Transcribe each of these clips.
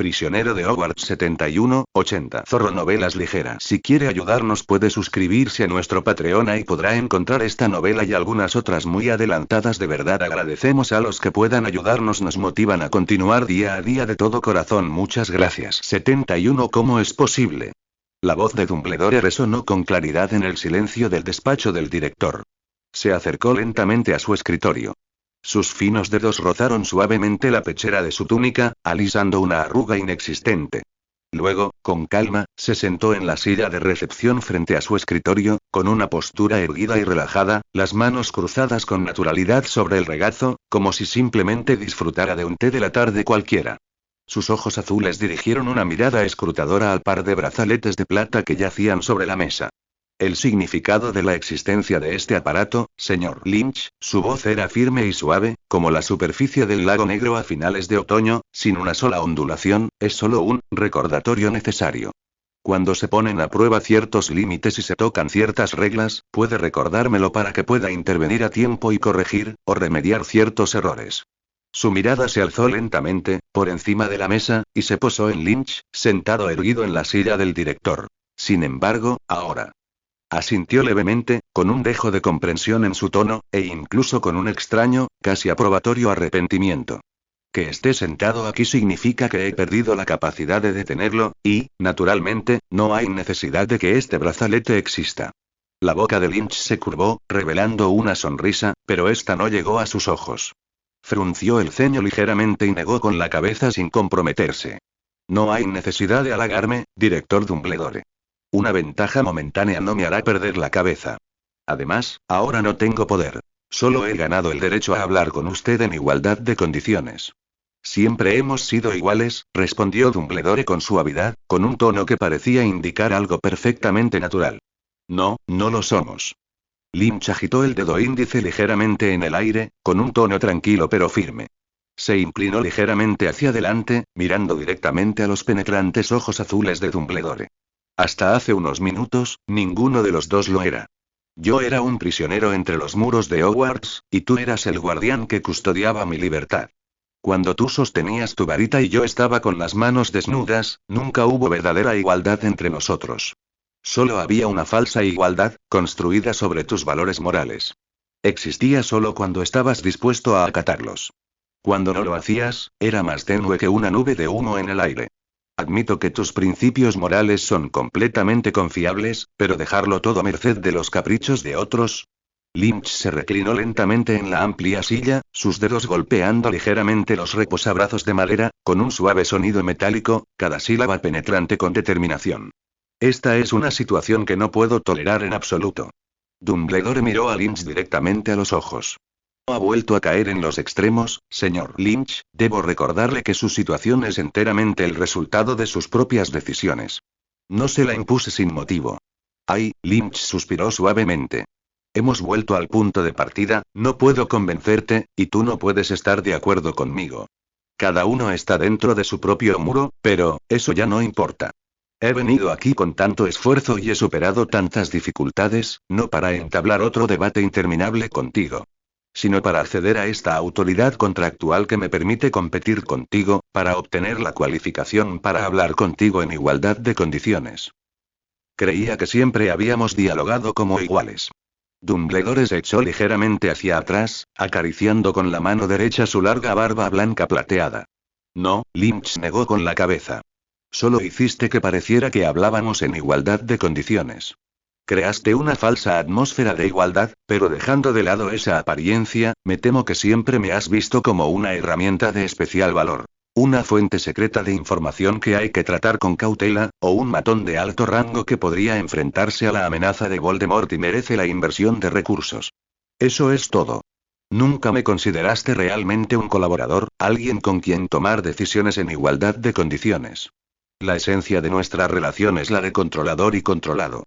Prisionero de Hogwarts 7180. Zorro Novelas Ligeras. Si quiere ayudarnos puede suscribirse a nuestro Patreon y podrá encontrar esta novela y algunas otras muy adelantadas. De verdad agradecemos a los que puedan ayudarnos, nos motivan a continuar día a día de todo corazón. Muchas gracias. 71. ¿Cómo es posible? La voz de Dumbledore resonó con claridad en el silencio del despacho del director. Se acercó lentamente a su escritorio. Sus finos dedos rozaron suavemente la pechera de su túnica, alisando una arruga inexistente. Luego, con calma, se sentó en la silla de recepción frente a su escritorio, con una postura erguida y relajada, las manos cruzadas con naturalidad sobre el regazo, como si simplemente disfrutara de un té de la tarde cualquiera. Sus ojos azules dirigieron una mirada escrutadora al par de brazaletes de plata que yacían sobre la mesa. El significado de la existencia de este aparato, señor Lynch, su voz era firme y suave, como la superficie del lago negro a finales de otoño, sin una sola ondulación, es solo un recordatorio necesario. Cuando se ponen a prueba ciertos límites y se tocan ciertas reglas, puede recordármelo para que pueda intervenir a tiempo y corregir, o remediar ciertos errores. Su mirada se alzó lentamente, por encima de la mesa, y se posó en Lynch, sentado erguido en la silla del director. Sin embargo, ahora. Asintió levemente, con un dejo de comprensión en su tono, e incluso con un extraño, casi aprobatorio arrepentimiento. Que esté sentado aquí significa que he perdido la capacidad de detenerlo, y, naturalmente, no hay necesidad de que este brazalete exista. La boca de Lynch se curvó, revelando una sonrisa, pero esta no llegó a sus ojos. Frunció el ceño ligeramente y negó con la cabeza sin comprometerse. No hay necesidad de halagarme, director Dumbledore. Una ventaja momentánea no me hará perder la cabeza. Además, ahora no tengo poder. Solo he ganado el derecho a hablar con usted en igualdad de condiciones. Siempre hemos sido iguales, respondió Dumbledore con suavidad, con un tono que parecía indicar algo perfectamente natural. No, no lo somos. Lynch agitó el dedo índice ligeramente en el aire, con un tono tranquilo pero firme. Se inclinó ligeramente hacia adelante, mirando directamente a los penetrantes ojos azules de Dumbledore. Hasta hace unos minutos, ninguno de los dos lo era. Yo era un prisionero entre los muros de Hogwarts, y tú eras el guardián que custodiaba mi libertad. Cuando tú sostenías tu varita y yo estaba con las manos desnudas, nunca hubo verdadera igualdad entre nosotros. Solo había una falsa igualdad, construida sobre tus valores morales. Existía solo cuando estabas dispuesto a acatarlos. Cuando no lo hacías, era más tenue que una nube de humo en el aire. Admito que tus principios morales son completamente confiables, pero dejarlo todo a merced de los caprichos de otros. Lynch se reclinó lentamente en la amplia silla, sus dedos golpeando ligeramente los reposabrazos de madera, con un suave sonido metálico, cada sílaba penetrante con determinación. Esta es una situación que no puedo tolerar en absoluto. Dumbledore miró a Lynch directamente a los ojos. Ha vuelto a caer en los extremos, señor Lynch, debo recordarle que su situación es enteramente el resultado de sus propias decisiones. No se la impuse sin motivo. Ay, Lynch suspiró suavemente. Hemos vuelto al punto de partida, no puedo convencerte, y tú no puedes estar de acuerdo conmigo. Cada uno está dentro de su propio muro, pero, eso ya no importa. He venido aquí con tanto esfuerzo y he superado tantas dificultades, no para entablar otro debate interminable contigo, sino para acceder a esta autoridad contractual que me permite competir contigo, para obtener la cualificación para hablar contigo en igualdad de condiciones. Creía que siempre habíamos dialogado como iguales. Dumbledore se echó ligeramente hacia atrás, acariciando con la mano derecha su larga barba blanca plateada. No, Lynch negó con la cabeza. Solo hiciste que pareciera que hablábamos en igualdad de condiciones. Creaste una falsa atmósfera de igualdad, pero dejando de lado esa apariencia, me temo que siempre me has visto como una herramienta de especial valor. Una fuente secreta de información que hay que tratar con cautela, o un matón de alto rango que podría enfrentarse a la amenaza de Voldemort y merece la inversión de recursos. Eso es todo. Nunca me consideraste realmente un colaborador, alguien con quien tomar decisiones en igualdad de condiciones. La esencia de nuestra relación es la de controlador y controlado.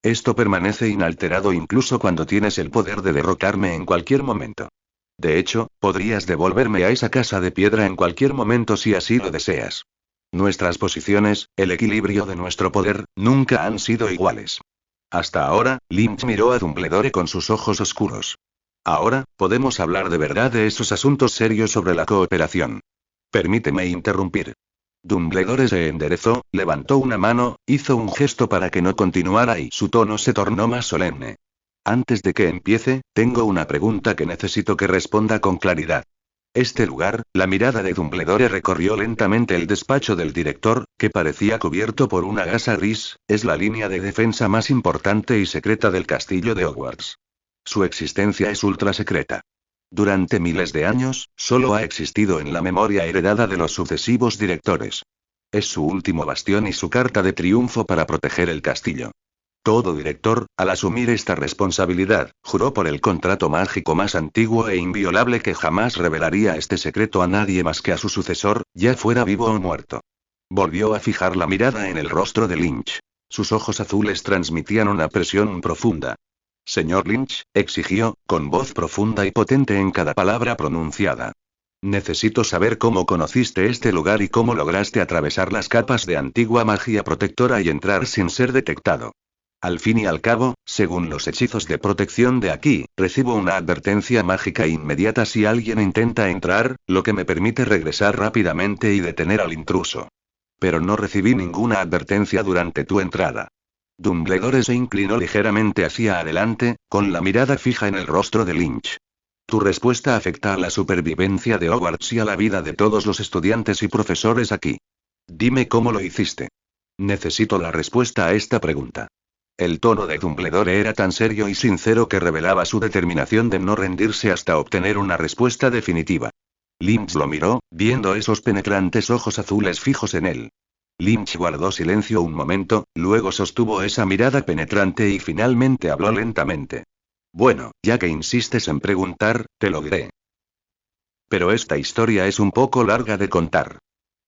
Esto permanece inalterado incluso cuando tienes el poder de derrocarme en cualquier momento. De hecho, podrías devolverme a esa casa de piedra en cualquier momento si así lo deseas. Nuestras posiciones, el equilibrio de nuestro poder, nunca han sido iguales. Hasta ahora, Lynch miró a Dumbledore con sus ojos oscuros. Ahora, podemos hablar de verdad de esos asuntos serios sobre la cooperación. Permíteme interrumpir. Dumbledore se enderezó, levantó una mano, hizo un gesto para que no continuara y su tono se tornó más solemne. Antes de que empiece, tengo una pregunta que necesito que responda con claridad. Este lugar, la mirada de Dumbledore recorrió lentamente el despacho del director, que parecía cubierto por una gasa gris, es la línea de defensa más importante y secreta del castillo de Hogwarts. Su existencia es ultra secreta. Durante miles de años, solo ha existido en la memoria heredada de los sucesivos directores. Es su último bastión y su carta de triunfo para proteger el castillo. Todo director, al asumir esta responsabilidad, juró por el contrato mágico más antiguo e inviolable que jamás revelaría este secreto a nadie más que a su sucesor, ya fuera vivo o muerto. Volvió a fijar la mirada en el rostro de Lynch. Sus ojos azules transmitían una presión profunda. Señor Lynch, exigió, con voz profunda y potente en cada palabra pronunciada. Necesito saber cómo conociste este lugar y cómo lograste atravesar las capas de antigua magia protectora y entrar sin ser detectado. Al fin y al cabo, según los hechizos de protección de aquí, recibo una advertencia mágica inmediata si alguien intenta entrar, lo que me permite regresar rápidamente y detener al intruso. Pero no recibí ninguna advertencia durante tu entrada. Dumbledore se inclinó ligeramente hacia adelante, con la mirada fija en el rostro de Lynch. Tu respuesta afecta a la supervivencia de Hogwarts y a la vida de todos los estudiantes y profesores aquí. Dime cómo lo hiciste. Necesito la respuesta a esta pregunta. El tono de Dumbledore era tan serio y sincero que revelaba su determinación de no rendirse hasta obtener una respuesta definitiva. Lynch lo miró, viendo esos penetrantes ojos azules fijos en él. Lynch guardó silencio un momento, luego sostuvo esa mirada penetrante y finalmente habló lentamente. Bueno, ya que insistes en preguntar, te lo diré. Pero esta historia es un poco larga de contar.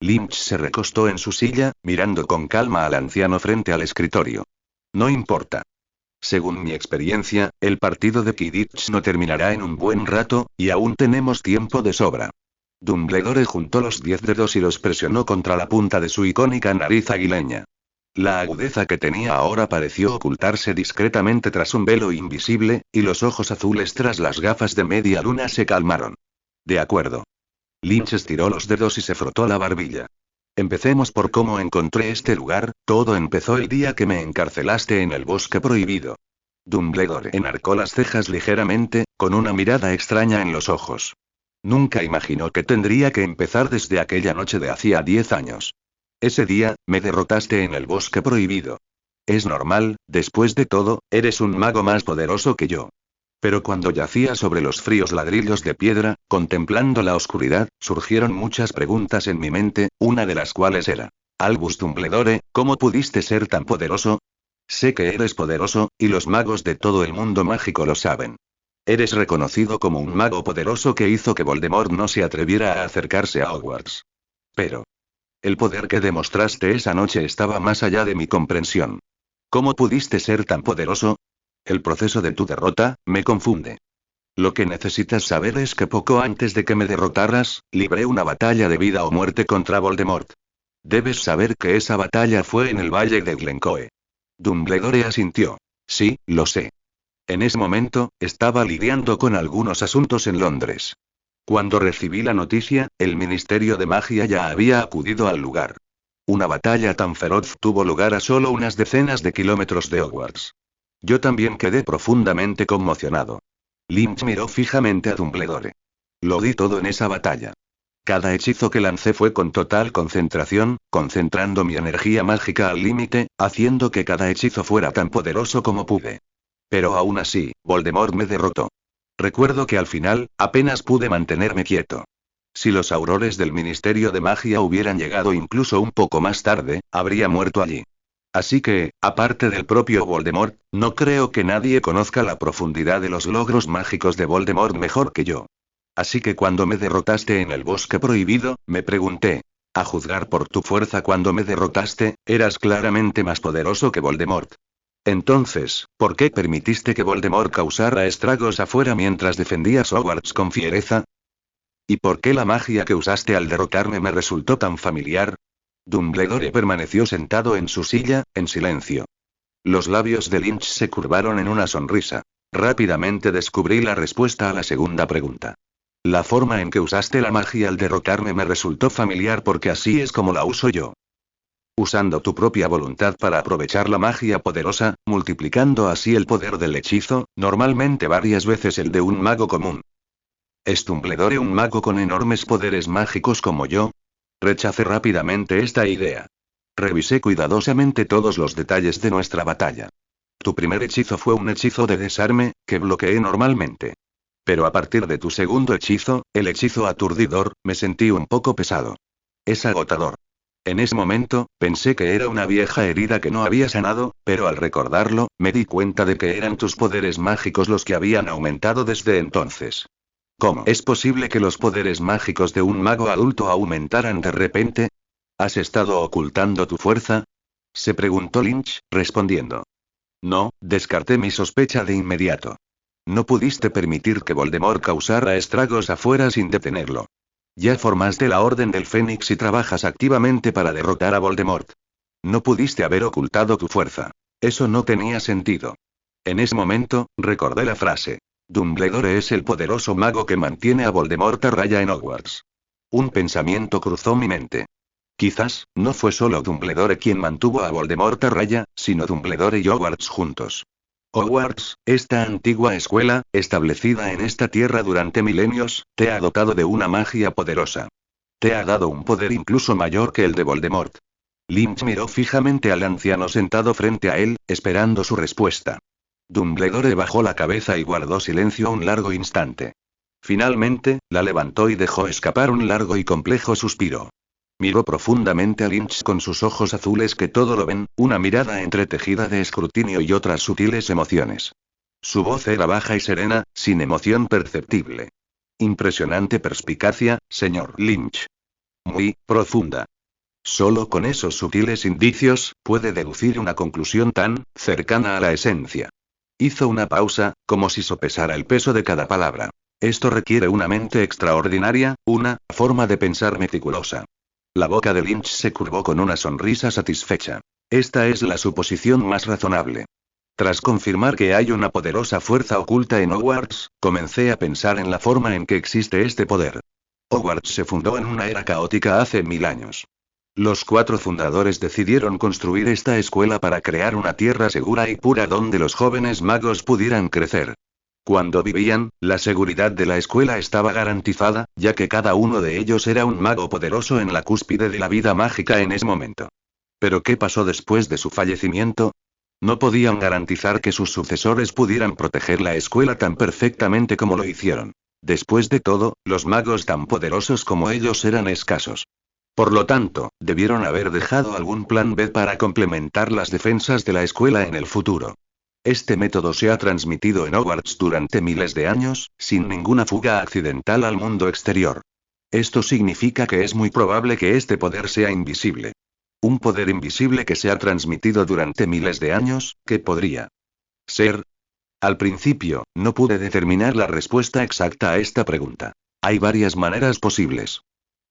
Lynch se recostó en su silla, mirando con calma al anciano frente al escritorio. No importa. Según mi experiencia, el partido de Quidditch no terminará en un buen rato, y aún tenemos tiempo de sobra. Dumbledore juntó los 10 dedos y los presionó contra la punta de su icónica nariz aguileña. La agudeza que tenía ahora pareció ocultarse discretamente tras un velo invisible, y los ojos azules tras las gafas de media luna se calmaron. De acuerdo. Lynch estiró los dedos y se frotó la barbilla. Empecemos por cómo encontré este lugar. Todo empezó el día que me encarcelaste en el bosque prohibido. Dumbledore enarcó las cejas ligeramente, con una mirada extraña en los ojos. Nunca imaginó que tendría que empezar desde aquella noche de hacía 10 años. Ese día, me derrotaste en el bosque prohibido. Es normal, después de todo, eres un mago más poderoso que yo. Pero cuando yacía sobre los fríos ladrillos de piedra, contemplando la oscuridad, surgieron muchas preguntas en mi mente, una de las cuales era: Albus Dumbledore, ¿cómo pudiste ser tan poderoso? Sé que eres poderoso, y los magos de todo el mundo mágico lo saben. Eres reconocido como un mago poderoso que hizo que Voldemort no se atreviera a acercarse a Hogwarts. Pero el poder que demostraste esa noche estaba más allá de mi comprensión. ¿Cómo pudiste ser tan poderoso? El proceso de tu derrota, me confunde. Lo que necesitas saber es que poco antes de que me derrotaras, libré una batalla de vida o muerte contra Voldemort. Debes saber que esa batalla fue en el Valle de Glencoe. Dumbledore asintió. Sí, lo sé. En ese momento, estaba lidiando con algunos asuntos en Londres. Cuando recibí la noticia, el Ministerio de Magia ya había acudido al lugar. Una batalla tan feroz tuvo lugar a solo unas decenas de kilómetros de Hogwarts. Yo también quedé profundamente conmocionado. Lynch miró fijamente a Dumbledore. Lo di todo en esa batalla. Cada hechizo que lancé fue con total concentración, concentrando mi energía mágica al límite, haciendo que cada hechizo fuera tan poderoso como pude. Pero aún así, Voldemort me derrotó. Recuerdo que al final, apenas pude mantenerme quieto. Si los aurores del Ministerio de Magia hubieran llegado incluso un poco más tarde, habría muerto allí. Así que, aparte del propio Voldemort, no creo que nadie conozca la profundidad de los logros mágicos de Voldemort mejor que yo. Así que cuando me derrotaste en el bosque prohibido, me pregunté, a juzgar por tu fuerza cuando me derrotaste, eras claramente más poderoso que Voldemort. Entonces, ¿por qué permitiste que Voldemort causara estragos afuera mientras defendías Hogwarts con fiereza? ¿Y por qué la magia que usaste al derrotarme me resultó tan familiar? Dumbledore permaneció sentado en su silla, en silencio. Los labios de Lynch se curvaron en una sonrisa. Rápidamente descubrí la respuesta a la segunda pregunta. La forma en que usaste la magia al derrocarme me resultó familiar porque así es como la uso yo. Usando tu propia voluntad para aprovechar la magia poderosa, multiplicando así el poder del hechizo, normalmente varias veces el de un mago común. ¿Es Dumbledore un mago con enormes poderes mágicos como yo? Rechacé rápidamente esta idea. Revisé cuidadosamente todos los detalles de nuestra batalla. Tu primer hechizo fue un hechizo de desarme, que bloqueé normalmente. Pero a partir de tu segundo hechizo, el hechizo aturdidor, me sentí un poco pesado. Es agotador. En ese momento, pensé que era una vieja herida que no había sanado, pero al recordarlo, me di cuenta de que eran tus poderes mágicos los que habían aumentado desde entonces. ¿Cómo es posible que los poderes mágicos de un mago adulto aumentaran de repente? ¿Has estado ocultando tu fuerza? Se preguntó Lynch, respondiendo. No, descarté mi sospecha de inmediato. No pudiste permitir que Voldemort causara estragos afuera sin detenerlo. Ya formaste la Orden del Fénix y trabajas activamente para derrotar a Voldemort. No pudiste haber ocultado tu fuerza. Eso no tenía sentido. En ese momento, recordé la frase. Dumbledore es el poderoso mago que mantiene a Voldemort a raya en Hogwarts. Un pensamiento cruzó mi mente. Quizás, no fue solo Dumbledore quien mantuvo a Voldemort a raya, sino Dumbledore y Hogwarts juntos. Hogwarts, esta antigua escuela, establecida en esta tierra durante milenios, te ha dotado de una magia poderosa. Te ha dado un poder incluso mayor que el de Voldemort. Lynch miró fijamente al anciano sentado frente a él, esperando su respuesta. Dumbledore bajó la cabeza y guardó silencio un largo instante. Finalmente, la levantó y dejó escapar un largo y complejo suspiro. Miró profundamente a Lynch con sus ojos azules que todo lo ven, una mirada entretejida de escrutinio y otras sutiles emociones. Su voz era baja y serena, sin emoción perceptible. Impresionante perspicacia, señor Lynch. Muy profunda. Solo con esos sutiles indicios, puede deducir una conclusión tan cercana a la esencia. Hizo una pausa, como si sopesara el peso de cada palabra. Esto requiere una mente extraordinaria, una forma de pensar meticulosa. La boca de Lynch se curvó con una sonrisa satisfecha. Esta es la suposición más razonable. Tras confirmar que hay una poderosa fuerza oculta en Hogwarts, comencé a pensar en la forma en que existe este poder. Hogwarts se fundó en una era caótica hace 1000 años. Los 4 fundadores decidieron construir esta escuela para crear una tierra segura y pura donde los jóvenes magos pudieran crecer. Cuando vivían, la seguridad de la escuela estaba garantizada, ya que cada uno de ellos era un mago poderoso en la cúspide de la vida mágica en ese momento. ¿Pero qué pasó después de su fallecimiento? No podían garantizar que sus sucesores pudieran proteger la escuela tan perfectamente como lo hicieron. Después de todo, los magos tan poderosos como ellos eran escasos. Por lo tanto, debieron haber dejado algún plan B para complementar las defensas de la escuela en el futuro. Este método se ha transmitido en Hogwarts durante miles de años, sin ninguna fuga accidental al mundo exterior. Esto significa que es muy probable que este poder sea invisible. Un poder invisible que se ha transmitido durante miles de años, ¿qué podría ser? Al principio, no pude determinar la respuesta exacta a esta pregunta. Hay varias maneras posibles.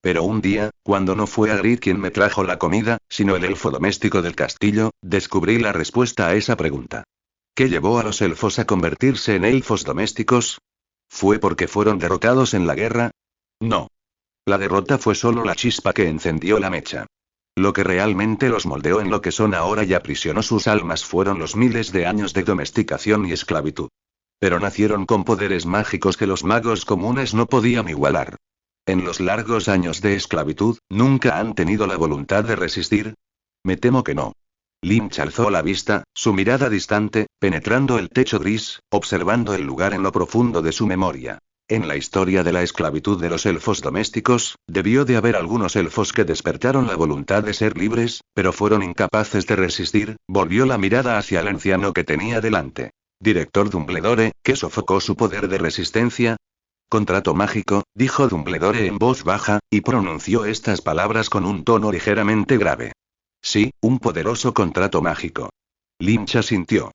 Pero un día, cuando no fue Hagrid quien me trajo la comida, sino el elfo doméstico del castillo, descubrí la respuesta a esa pregunta. ¿Qué llevó a los elfos a convertirse en elfos domésticos? ¿Fue porque fueron derrotados en la guerra? No. La derrota fue solo la chispa que encendió la mecha. Lo que realmente los moldeó en lo que son ahora y aprisionó sus almas fueron los miles de años de domesticación y esclavitud. Pero nacieron con poderes mágicos que los magos comunes no podían igualar. En los largos años de esclavitud, ¿nunca han tenido la voluntad de resistir? Me temo que no. Lynch alzó la vista, su mirada distante, penetrando el techo gris, observando el lugar en lo profundo de su memoria. En la historia de la esclavitud de los elfos domésticos, debió de haber algunos elfos que despertaron la voluntad de ser libres, pero fueron incapaces de resistir. Volvió la mirada hacia el anciano que tenía delante. Director Dumbledore, ¿qué sofocó su poder de resistencia? Contrato mágico, dijo Dumbledore en voz baja, y pronunció estas palabras con un tono ligeramente grave. Sí, un poderoso contrato mágico. Lynch asintió.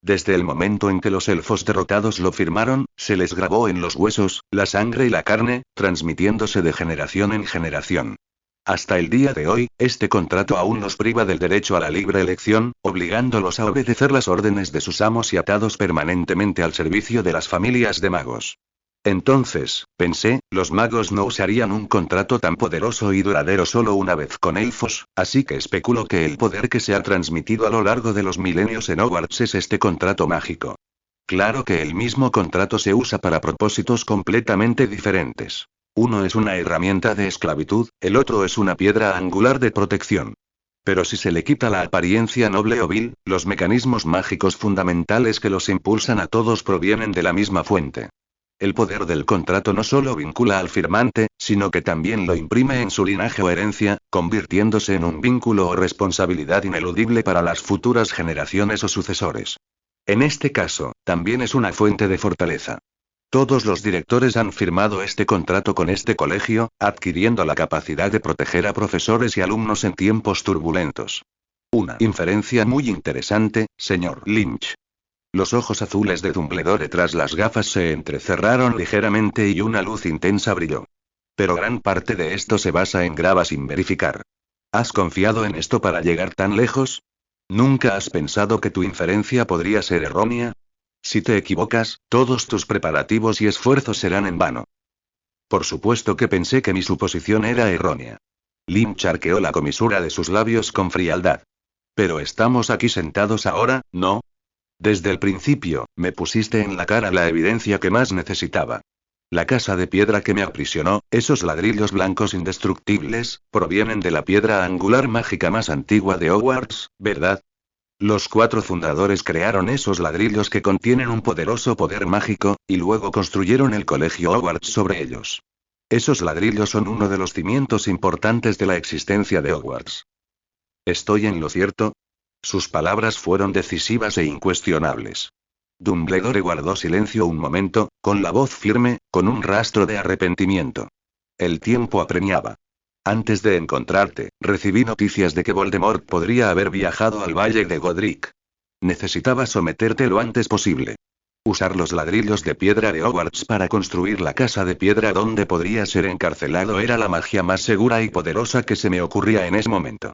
Desde el momento en que los elfos derrotados lo firmaron, se les grabó en los huesos, la sangre y la carne, transmitiéndose de generación en generación. Hasta el día de hoy, este contrato aún los priva del derecho a la libre elección, obligándolos a obedecer las órdenes de sus amos y atados permanentemente al servicio de las familias de magos. Entonces, pensé, los magos no usarían un contrato tan poderoso y duradero solo una vez con elfos, así que especulo que el poder que se ha transmitido a lo largo de los milenios en Hogwarts es este contrato mágico. Claro que el mismo contrato se usa para propósitos completamente diferentes. Uno es una herramienta de esclavitud, el otro es una piedra angular de protección. Pero si se le quita la apariencia noble o vil, los mecanismos mágicos fundamentales que los impulsan a todos provienen de la misma fuente. El poder del contrato no solo vincula al firmante, sino que también lo imprime en su linaje o herencia, convirtiéndose en un vínculo o responsabilidad ineludible para las futuras generaciones o sucesores. En este caso, también es una fuente de fortaleza. Todos los directores han firmado este contrato con este colegio, adquiriendo la capacidad de proteger a profesores y alumnos en tiempos turbulentos. Una inferencia muy interesante, señor Lynch. Los ojos azules de Dumbledore tras las gafas se entrecerraron ligeramente y una luz intensa brilló. Pero gran parte de esto se basa en grava sin verificar. ¿Has confiado en esto para llegar tan lejos? ¿Nunca has pensado que tu inferencia podría ser errónea? Si te equivocas, todos tus preparativos y esfuerzos serán en vano. Por supuesto que pensé que mi suposición era errónea. Lynch arqueó la comisura de sus labios con frialdad. Pero estamos aquí sentados ahora, ¿no? Desde el principio, me pusiste en la cara la evidencia que más necesitaba. La casa de piedra que me aprisionó, esos ladrillos blancos indestructibles, provienen de la piedra angular mágica más antigua de Hogwarts, ¿verdad? Los 4 fundadores crearon esos ladrillos que contienen un poderoso poder mágico, y luego construyeron el colegio Hogwarts sobre ellos. Esos ladrillos son uno de los cimientos importantes de la existencia de Hogwarts. ¿Estoy en lo cierto? Sus palabras fueron decisivas e incuestionables. Dumbledore guardó silencio un momento, con la voz firme, con un rastro de arrepentimiento. El tiempo apremiaba. Antes de encontrarte, recibí noticias de que Voldemort podría haber viajado al Valle de Godric. Necesitaba someterte lo antes posible. Usar los ladrillos de piedra de Hogwarts para construir la casa de piedra donde podría ser encarcelado era la magia más segura y poderosa que se me ocurría en ese momento.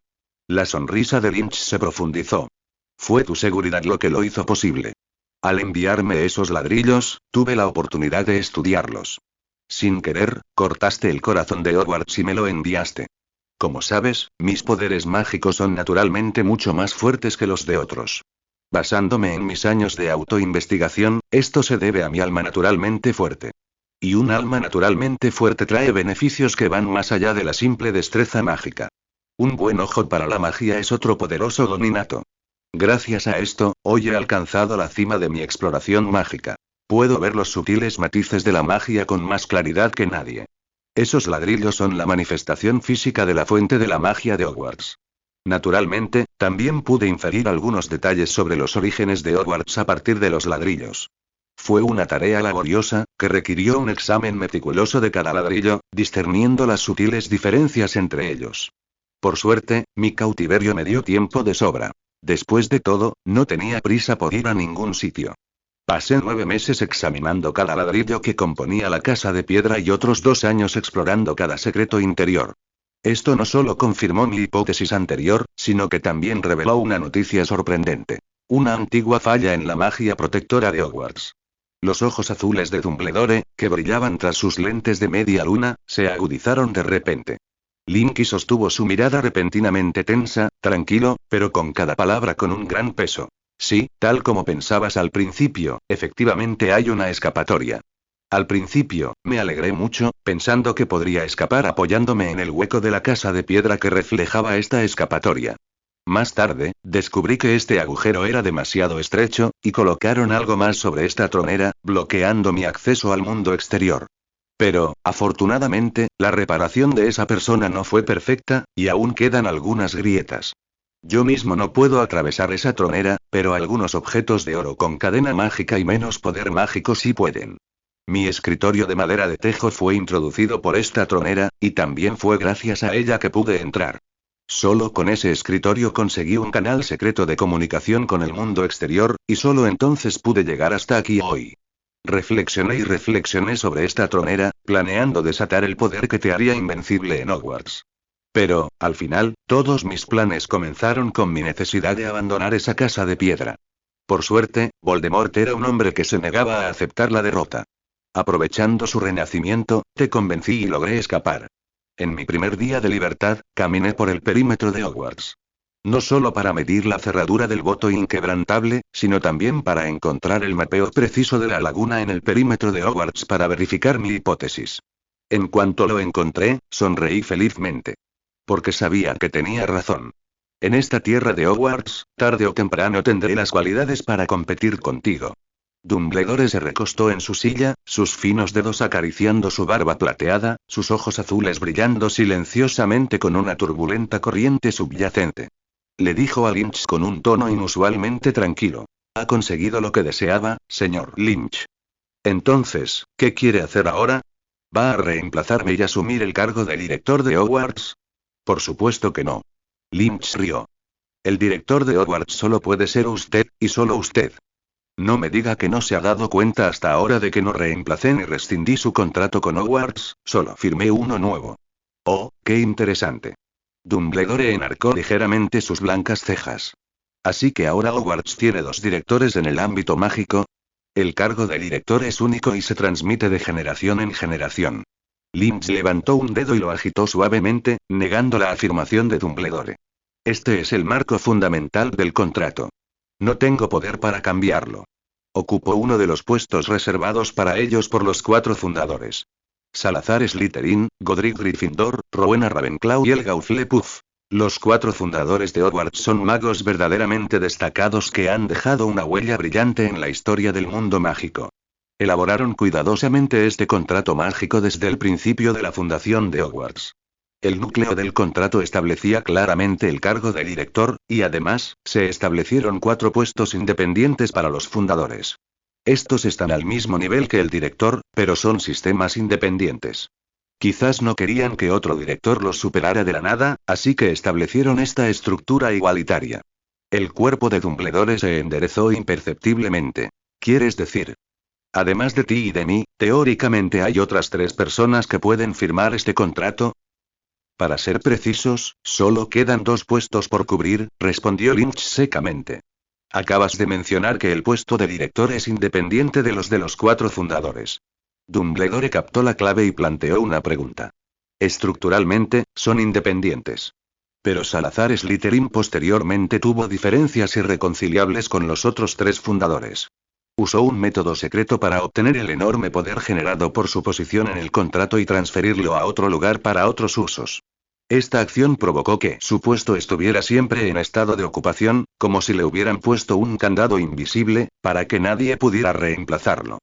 La sonrisa de Lynch se profundizó. Fue tu seguridad lo que lo hizo posible. Al enviarme esos ladrillos, tuve la oportunidad de estudiarlos. Sin querer, cortaste el corazón de Hogwarts y me lo enviaste. Como sabes, mis poderes mágicos son naturalmente mucho más fuertes que los de otros. Basándome en mis años de autoinvestigación, esto se debe a mi alma naturalmente fuerte. Y un alma naturalmente fuerte trae beneficios que van más allá de la simple destreza mágica. Un buen ojo para la magia es otro poderoso don innato. Gracias a esto, hoy he alcanzado la cima de mi exploración mágica. Puedo ver los sutiles matices de la magia con más claridad que nadie. Esos ladrillos son la manifestación física de la fuente de la magia de Hogwarts. Naturalmente, también pude inferir algunos detalles sobre los orígenes de Hogwarts a partir de los ladrillos. Fue una tarea laboriosa, que requirió un examen meticuloso de cada ladrillo, discerniendo las sutiles diferencias entre ellos. Por suerte, mi cautiverio me dio tiempo de sobra. Después de todo, no tenía prisa por ir a ningún sitio. Pasé 9 meses examinando cada ladrillo que componía la casa de piedra y otros 2 años explorando cada secreto interior. Esto no solo confirmó mi hipótesis anterior, sino que también reveló una noticia sorprendente. Una antigua falla en la magia protectora de Hogwarts. Los ojos azules de Dumbledore, que brillaban tras sus lentes de media luna, se agudizaron de repente. Linky sostuvo su mirada repentinamente tensa, tranquilo, pero con cada palabra con un gran peso. Sí, tal como pensabas al principio, efectivamente hay una escapatoria. Al principio, me alegré mucho, pensando que podría escapar apoyándome en el hueco de la casa de piedra que reflejaba esta escapatoria. Más tarde, descubrí que este agujero era demasiado estrecho, y colocaron algo más sobre esta tronera, bloqueando mi acceso al mundo exterior. Pero, afortunadamente, la reparación de esa persona no fue perfecta, y aún quedan algunas grietas. Yo mismo no puedo atravesar esa tronera, pero algunos objetos de oro con cadena mágica y menos poder mágico sí pueden. Mi escritorio de madera de tejo fue introducido por esta tronera, y también fue gracias a ella que pude entrar. Solo con ese escritorio conseguí un canal secreto de comunicación con el mundo exterior, y solo entonces pude llegar hasta aquí hoy. Reflexioné y reflexioné sobre esta tronera, planeando desatar el poder que te haría invencible en Hogwarts. Pero, al final, todos mis planes comenzaron con mi necesidad de abandonar esa casa de piedra. Por suerte, Voldemort era un hombre que se negaba a aceptar la derrota. Aprovechando su renacimiento, te convencí y logré escapar. En mi primer día de libertad, caminé por el perímetro de Hogwarts. No solo para medir la cerradura del voto inquebrantable, sino también para encontrar el mapeo preciso de la laguna en el perímetro de Hogwarts para verificar mi hipótesis. En cuanto lo encontré, sonreí felizmente. Porque sabía que tenía razón. En esta tierra de Hogwarts, tarde o temprano tendré las cualidades para competir contigo. Dumbledore se recostó en su silla, sus finos dedos acariciando su barba plateada, sus ojos azules brillando silenciosamente con una turbulenta corriente subyacente. Le dijo a Lynch con un tono inusualmente tranquilo. Ha conseguido lo que deseaba, señor Lynch. Entonces, ¿qué quiere hacer ahora? ¿Va a reemplazarme y asumir el cargo de director de Hogwarts? Por supuesto que no. Lynch rió. El director de Hogwarts solo puede ser usted, y solo usted. No me diga que no se ha dado cuenta hasta ahora de que no reemplacé ni rescindí su contrato con Hogwarts, solo firmé uno nuevo. Oh, qué interesante. Dumbledore enarcó ligeramente sus blancas cejas. Así que ahora Hogwarts tiene 2 directores en el ámbito mágico. El cargo de director es único y se transmite de generación en generación. Lynch levantó un dedo y lo agitó suavemente, negando la afirmación de Dumbledore. Este es el marco fundamental del contrato. No tengo poder para cambiarlo. Ocupo uno de los puestos reservados para ellos por los 4 fundadores. Salazar Slytherin, Godric Gryffindor, Rowena Ravenclaw y Helga Hufflepuff. Los 4 fundadores de Hogwarts son magos verdaderamente destacados que han dejado una huella brillante en la historia del mundo mágico. Elaboraron cuidadosamente este contrato mágico desde el principio de la fundación de Hogwarts. El núcleo del contrato establecía claramente el cargo de director, y además, se establecieron 4 puestos independientes para los fundadores. Estos están al mismo nivel que el director, pero son sistemas independientes. Quizás no querían que otro director los superara de la nada, así que establecieron esta estructura igualitaria. El cuerpo de Dumbledore se enderezó imperceptiblemente. ¿Quieres decir? Además de ti y de mí, teóricamente hay otras 3 personas que pueden firmar este contrato. Para ser precisos, solo quedan 2 puestos por cubrir, respondió Lynch secamente. Acabas de mencionar que el puesto de director es independiente de los 4 fundadores. Dumbledore captó la clave y planteó una pregunta. Estructuralmente, son independientes. Pero Salazar Slytherin posteriormente tuvo diferencias irreconciliables con los otros 3 fundadores. Usó un método secreto para obtener el enorme poder generado por su posición en el contrato y transferirlo a otro lugar para otros usos. Esta acción provocó que su puesto estuviera siempre en estado de ocupación, como si le hubieran puesto un candado invisible, para que nadie pudiera reemplazarlo.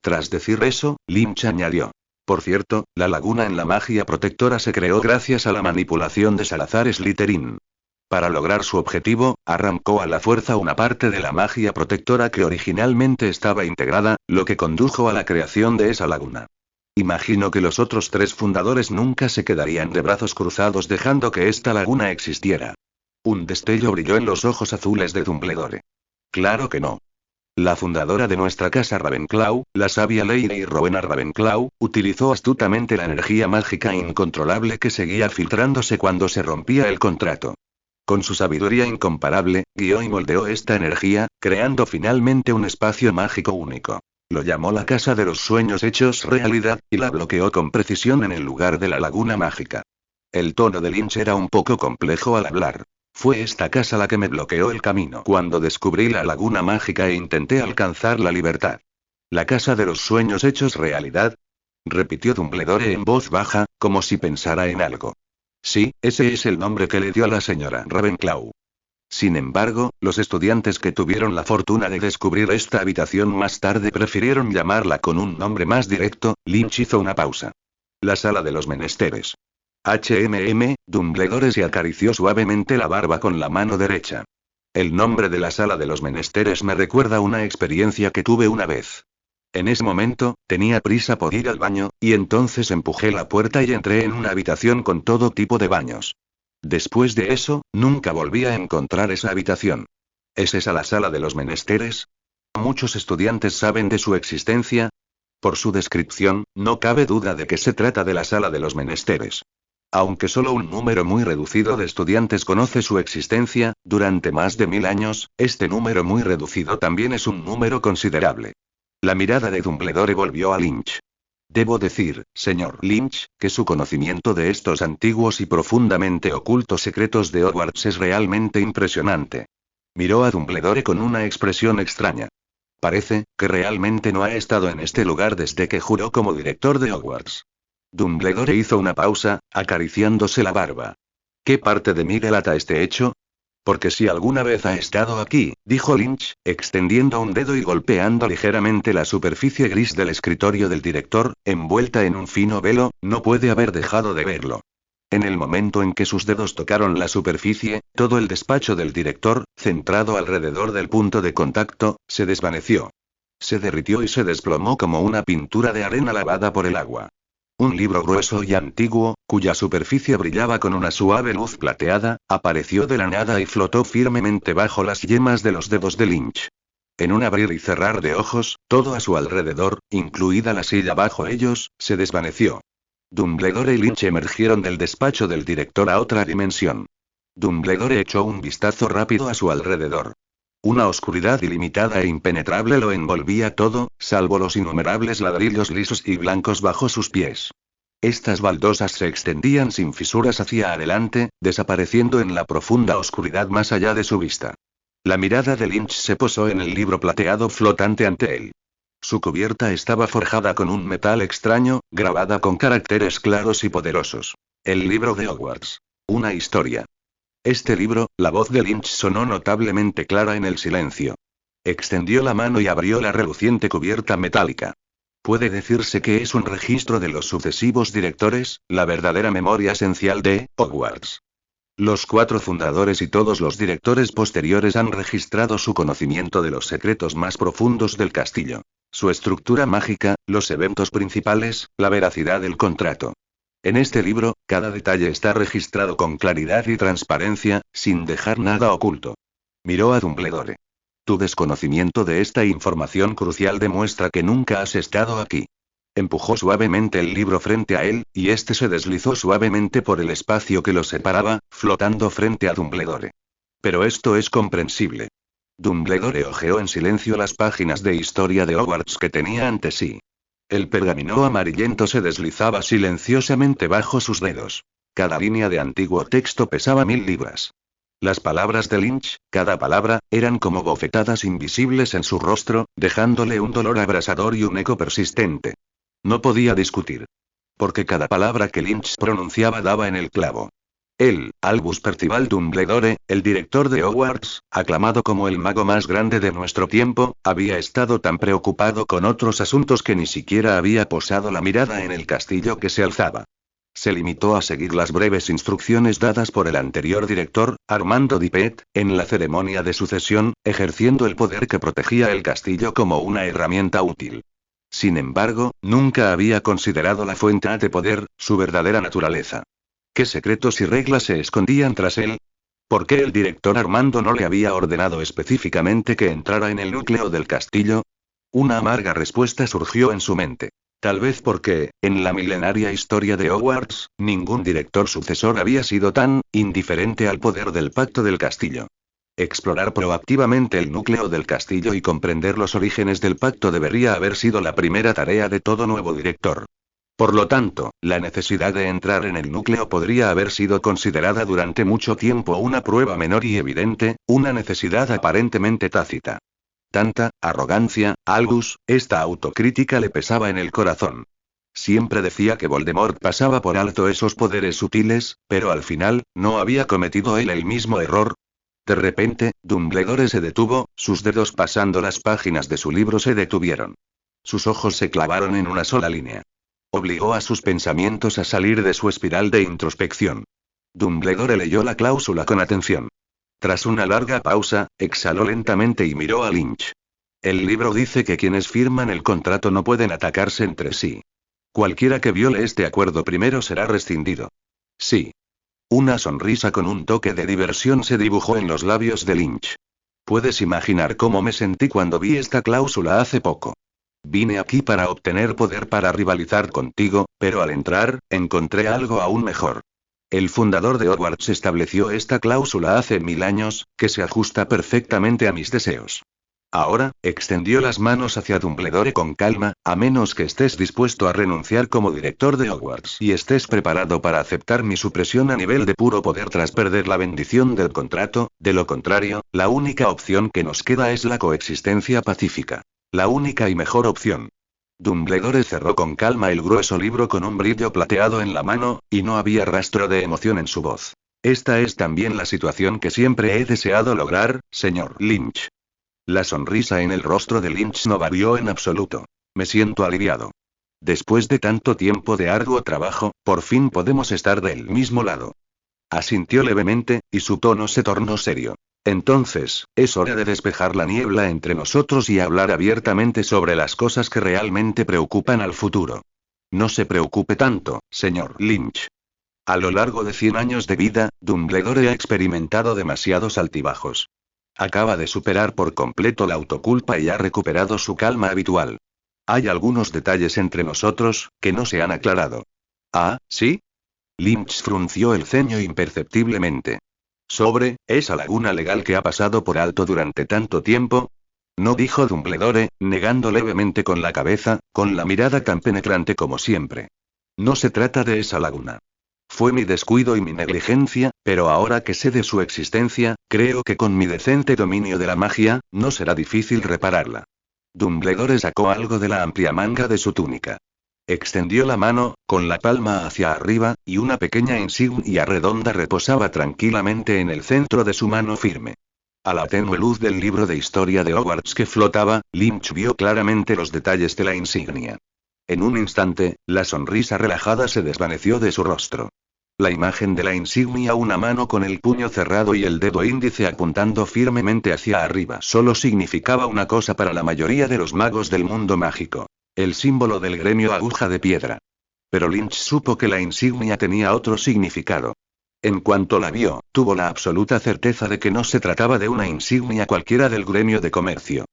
Tras decir eso, Lynch añadió. Por cierto, la laguna en la magia protectora se creó gracias a la manipulación de Salazar Slytherin. Para lograr su objetivo, arrancó a la fuerza una parte de la magia protectora que originalmente estaba integrada, lo que condujo a la creación de esa laguna. Imagino que los otros 3 fundadores nunca se quedarían de brazos cruzados dejando que esta laguna existiera. Un destello brilló en los ojos azules de Dumbledore. Claro que no. La fundadora de nuestra casa Ravenclaw, la sabia Lady Rowena Ravenclaw, utilizó astutamente la energía mágica incontrolable que seguía filtrándose cuando se rompía el contrato. Con su sabiduría incomparable, guió y moldeó esta energía, creando finalmente un espacio mágico único. Lo llamó la Casa de los Sueños Hechos Realidad, y la bloqueó con precisión en el lugar de la laguna mágica. El tono de Lynch era un poco complejo al hablar. Fue esta casa la que me bloqueó el camino cuando descubrí la laguna mágica e intenté alcanzar la libertad. ¿La Casa de los Sueños Hechos Realidad? Repitió Dumbledore en voz baja, como si pensara en algo. Sí, ese es el nombre que le dio a la señora Ravenclaw. Sin embargo, los estudiantes que tuvieron la fortuna de descubrir esta habitación más tarde prefirieron llamarla con un nombre más directo. Lynch hizo una pausa. La sala de los menesteres. Dumbledore se acarició suavemente la barba con la mano derecha. El nombre de la sala de los menesteres me recuerda una experiencia que tuve una vez. En ese momento, tenía prisa por ir al baño, y entonces empujé la puerta y entré en una habitación con todo tipo de baños. Después de eso, nunca volví a encontrar esa habitación. ¿Es esa la sala de los menesteres? ¿Muchos estudiantes saben de su existencia? Por su descripción, no cabe duda de que se trata de la sala de los menesteres. Aunque solo un número muy reducido de estudiantes conoce su existencia, durante más de 1000 años, este número muy reducido también es un número considerable. La mirada de Dumbledore volvió a Lynch. Debo decir, señor Lynch, que su conocimiento de estos antiguos y profundamente ocultos secretos de Hogwarts es realmente impresionante. Miró a Dumbledore con una expresión extraña. Parece que realmente no ha estado en este lugar desde que juró como director de Hogwarts. Dumbledore hizo una pausa, acariciándose la barba. ¿Qué parte de mí delata este hecho? Porque si alguna vez ha estado aquí, dijo Lynch, extendiendo un dedo y golpeando ligeramente la superficie gris del escritorio del director, envuelta en un fino velo, no puede haber dejado de verlo. En el momento en que sus dedos tocaron la superficie, todo el despacho del director, centrado alrededor del punto de contacto, se desvaneció. Se derritió y se desplomó como una pintura de arena lavada por el agua. Un libro grueso y antiguo, cuya superficie brillaba con una suave luz plateada, apareció de la nada y flotó firmemente bajo las yemas de los dedos de Lynch. En un abrir y cerrar de ojos, todo a su alrededor, incluida la silla bajo ellos, se desvaneció. Dumbledore y Lynch emergieron del despacho del director a otra dimensión. Dumbledore echó un vistazo rápido a su alrededor. Una oscuridad ilimitada e impenetrable lo envolvía todo, salvo los innumerables ladrillos lisos y blancos bajo sus pies. Estas baldosas se extendían sin fisuras hacia adelante, desapareciendo en la profunda oscuridad más allá de su vista. La mirada de Lynch se posó en el libro plateado flotante ante él. Su cubierta estaba forjada con un metal extraño, grabada con caracteres claros y poderosos. El libro de Hogwarts. Una historia. Este libro, la voz de Lynch sonó notablemente clara en el silencio. Extendió la mano y abrió la reluciente cubierta metálica. Puede decirse que es un registro de los sucesivos directores, la verdadera memoria esencial de Hogwarts. Los 4 fundadores y todos los directores posteriores han registrado su conocimiento de los secretos más profundos del castillo. Su estructura mágica, los eventos principales, la veracidad del contrato. En este libro, cada detalle está registrado con claridad y transparencia, sin dejar nada oculto. Miró a Dumbledore. Tu desconocimiento de esta información crucial demuestra que nunca has estado aquí. Empujó suavemente el libro frente a él, y este se deslizó suavemente por el espacio que lo separaba, flotando frente a Dumbledore. Pero esto es comprensible. Dumbledore hojeó en silencio las páginas de historia de Hogwarts que tenía ante sí. El pergamino amarillento se deslizaba silenciosamente bajo sus dedos. Cada línea de antiguo texto pesaba 1000 libras. Las palabras de Lynch, cada palabra, eran como bofetadas invisibles en su rostro, dejándole un dolor abrasador y un eco persistente. No podía discutir. Porque cada palabra que Lynch pronunciaba daba en el clavo. Él, Albus Percival Dumbledore, el director de Hogwarts, aclamado como el mago más grande de nuestro tiempo, había estado tan preocupado con otros asuntos que ni siquiera había posado la mirada en el castillo que se alzaba. Se limitó a seguir las breves instrucciones dadas por el anterior director, Armando Dipet, en la ceremonia de sucesión, ejerciendo el poder que protegía el castillo como una herramienta útil. Sin embargo, nunca había considerado la fuente de poder, su verdadera naturaleza. ¿Qué secretos y reglas se escondían tras él? ¿Por qué el director Armando no le había ordenado específicamente que entrara en el núcleo del castillo? Una amarga respuesta surgió en su mente. Tal vez porque, en la milenaria historia de Hogwarts, ningún director sucesor había sido tan indiferente al poder del pacto del castillo. Explorar proactivamente el núcleo del castillo y comprender los orígenes del pacto debería haber sido la primera tarea de todo nuevo director. Por lo tanto, la necesidad de entrar en el núcleo podría haber sido considerada durante mucho tiempo una prueba menor y evidente, una necesidad aparentemente tácita. Tanta arrogancia, Albus, esta autocrítica le pesaba en el corazón. Siempre decía que Voldemort pasaba por alto esos poderes sutiles, pero al final, ¿no había cometido él el mismo error? De repente, Dumbledore se detuvo, sus dedos pasando las páginas de su libro se detuvieron. Sus ojos se clavaron en una sola línea. Obligó a sus pensamientos a salir de su espiral de introspección. Dumbledore leyó la cláusula con atención. Tras una larga pausa, exhaló lentamente y miró a Lynch. El libro dice que quienes firman el contrato no pueden atacarse entre sí. Cualquiera que viole este acuerdo primero será rescindido. Sí. Una sonrisa con un toque de diversión se dibujó en los labios de Lynch. Puedes imaginar cómo me sentí cuando vi esta cláusula hace poco. Vine aquí para obtener poder para rivalizar contigo, pero al entrar, encontré algo aún mejor. El fundador de Hogwarts estableció esta cláusula hace 1000 años, que se ajusta perfectamente a mis deseos. Ahora, extendió las manos hacia Dumbledore con calma, a menos que estés dispuesto a renunciar como director de Hogwarts y estés preparado para aceptar mi supresión a nivel de puro poder tras perder la bendición del contrato, de lo contrario, la única opción que nos queda es la coexistencia pacífica. La única y mejor opción. Dumbledore cerró con calma el grueso libro con un brillo plateado en la mano, y no había rastro de emoción en su voz. Esta es también la situación que siempre he deseado lograr, señor Lynch. La sonrisa en el rostro de Lynch no varió en absoluto. Me siento aliviado. Después de tanto tiempo de arduo trabajo, por fin podemos estar del mismo lado. Asintió levemente, y su tono se tornó serio. Entonces, es hora de despejar la niebla entre nosotros y hablar abiertamente sobre las cosas que realmente preocupan al futuro. No se preocupe tanto, señor Lynch. A lo largo de 100 años de vida, Dumbledore ha experimentado demasiados altibajos. Acaba de superar por completo la autoculpa y ha recuperado su calma habitual. Hay algunos detalles entre nosotros, que no se han aclarado. ¿Ah, sí? Lynch frunció el ceño imperceptiblemente. ¿Sobre esa laguna legal que ha pasado por alto durante tanto tiempo? No, dijo Dumbledore, negando levemente con la cabeza, con la mirada tan penetrante como siempre. No se trata de esa laguna. Fue mi descuido y mi negligencia, pero ahora que sé de su existencia, creo que con mi decente dominio de la magia, no será difícil repararla. Dumbledore sacó algo de la amplia manga de su túnica. Extendió la mano, con la palma hacia arriba, y una pequeña insignia redonda reposaba tranquilamente en el centro de su mano firme. A la tenue luz del libro de historia de Hogwarts que flotaba, Lynch vio claramente los detalles de la insignia. En un instante, la sonrisa relajada se desvaneció de su rostro. La imagen de la insignia, una mano con el puño cerrado y el dedo índice apuntando firmemente hacia arriba, solo significaba una cosa para la mayoría de los magos del mundo mágico: el símbolo del gremio Aguja de Piedra. Pero Lynch supo que la insignia tenía otro significado. En cuanto la vio, tuvo la absoluta certeza de que no se trataba de una insignia cualquiera del gremio de comercio.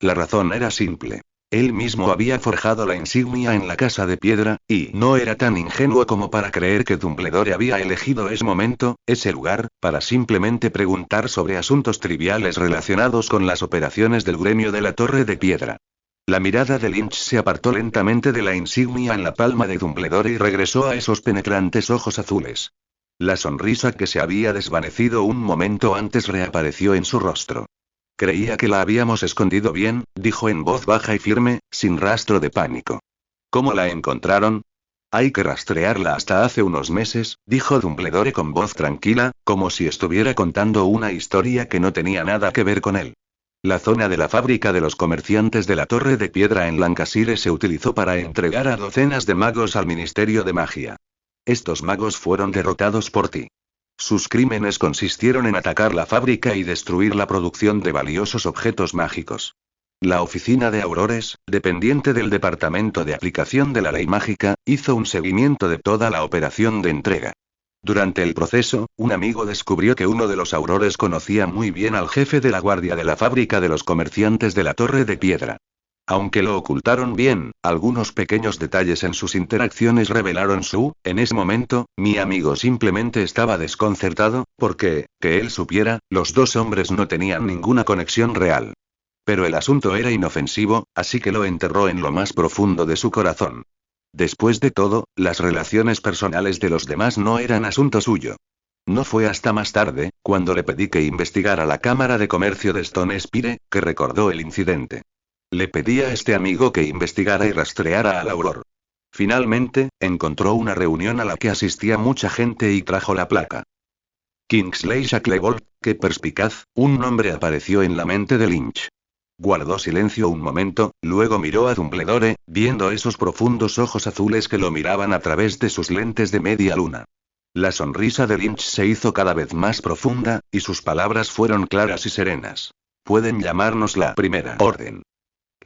La razón era simple. Él mismo había forjado la insignia en la Casa de Piedra, y no era tan ingenuo como para creer que Dumbledore había elegido ese momento, ese lugar, para simplemente preguntar sobre asuntos triviales relacionados con las operaciones del gremio de la Torre de Piedra. La mirada de Lynch se apartó lentamente de la insignia en la palma de Dumbledore y regresó a esos penetrantes ojos azules. La sonrisa que se había desvanecido un momento antes reapareció en su rostro. Creía que la habíamos escondido bien, dijo en voz baja y firme, sin rastro de pánico. ¿Cómo la encontraron? Hay que rastrearla hasta hace unos meses, dijo Dumbledore con voz tranquila, como si estuviera contando una historia que no tenía nada que ver con él. La zona de la fábrica de los comerciantes de la Torre de Piedra en Lancashire se utilizó para entregar a docenas de magos al Ministerio de Magia. Estos magos fueron derrotados por ti. Sus crímenes consistieron en atacar la fábrica y destruir la producción de valiosos objetos mágicos. La oficina de Aurores, dependiente del Departamento de Aplicación de la Ley Mágica, hizo un seguimiento de toda la operación de entrega. Durante el proceso, un amigo descubrió que uno de los Aurores conocía muy bien al jefe de la guardia de la fábrica de los comerciantes de la Torre de Piedra. Aunque lo ocultaron bien, algunos pequeños detalles en sus interacciones revelaron en ese momento, mi amigo simplemente estaba desconcertado, porque, que él supiera, los dos hombres no tenían ninguna conexión real. Pero el asunto era inofensivo, así que lo enterró en lo más profundo de su corazón. Después de todo, las relaciones personales de los demás no eran asunto suyo. No fue hasta más tarde, cuando le pedí que investigara la Cámara de Comercio de Stone Spire, que recordó el incidente. Le pedí a este amigo que investigara y rastreara al Auror. Finalmente, encontró una reunión a la que asistía mucha gente y trajo la placa. Kingsley Shacklebolt, qué perspicaz, un nombre apareció en la mente de Lynch. Guardó silencio un momento, luego miró a Dumbledore, viendo esos profundos ojos azules que lo miraban a través de sus lentes de media luna. La sonrisa de Lynch se hizo cada vez más profunda, y sus palabras fueron claras y serenas. Pueden llamarnos la Primera Orden.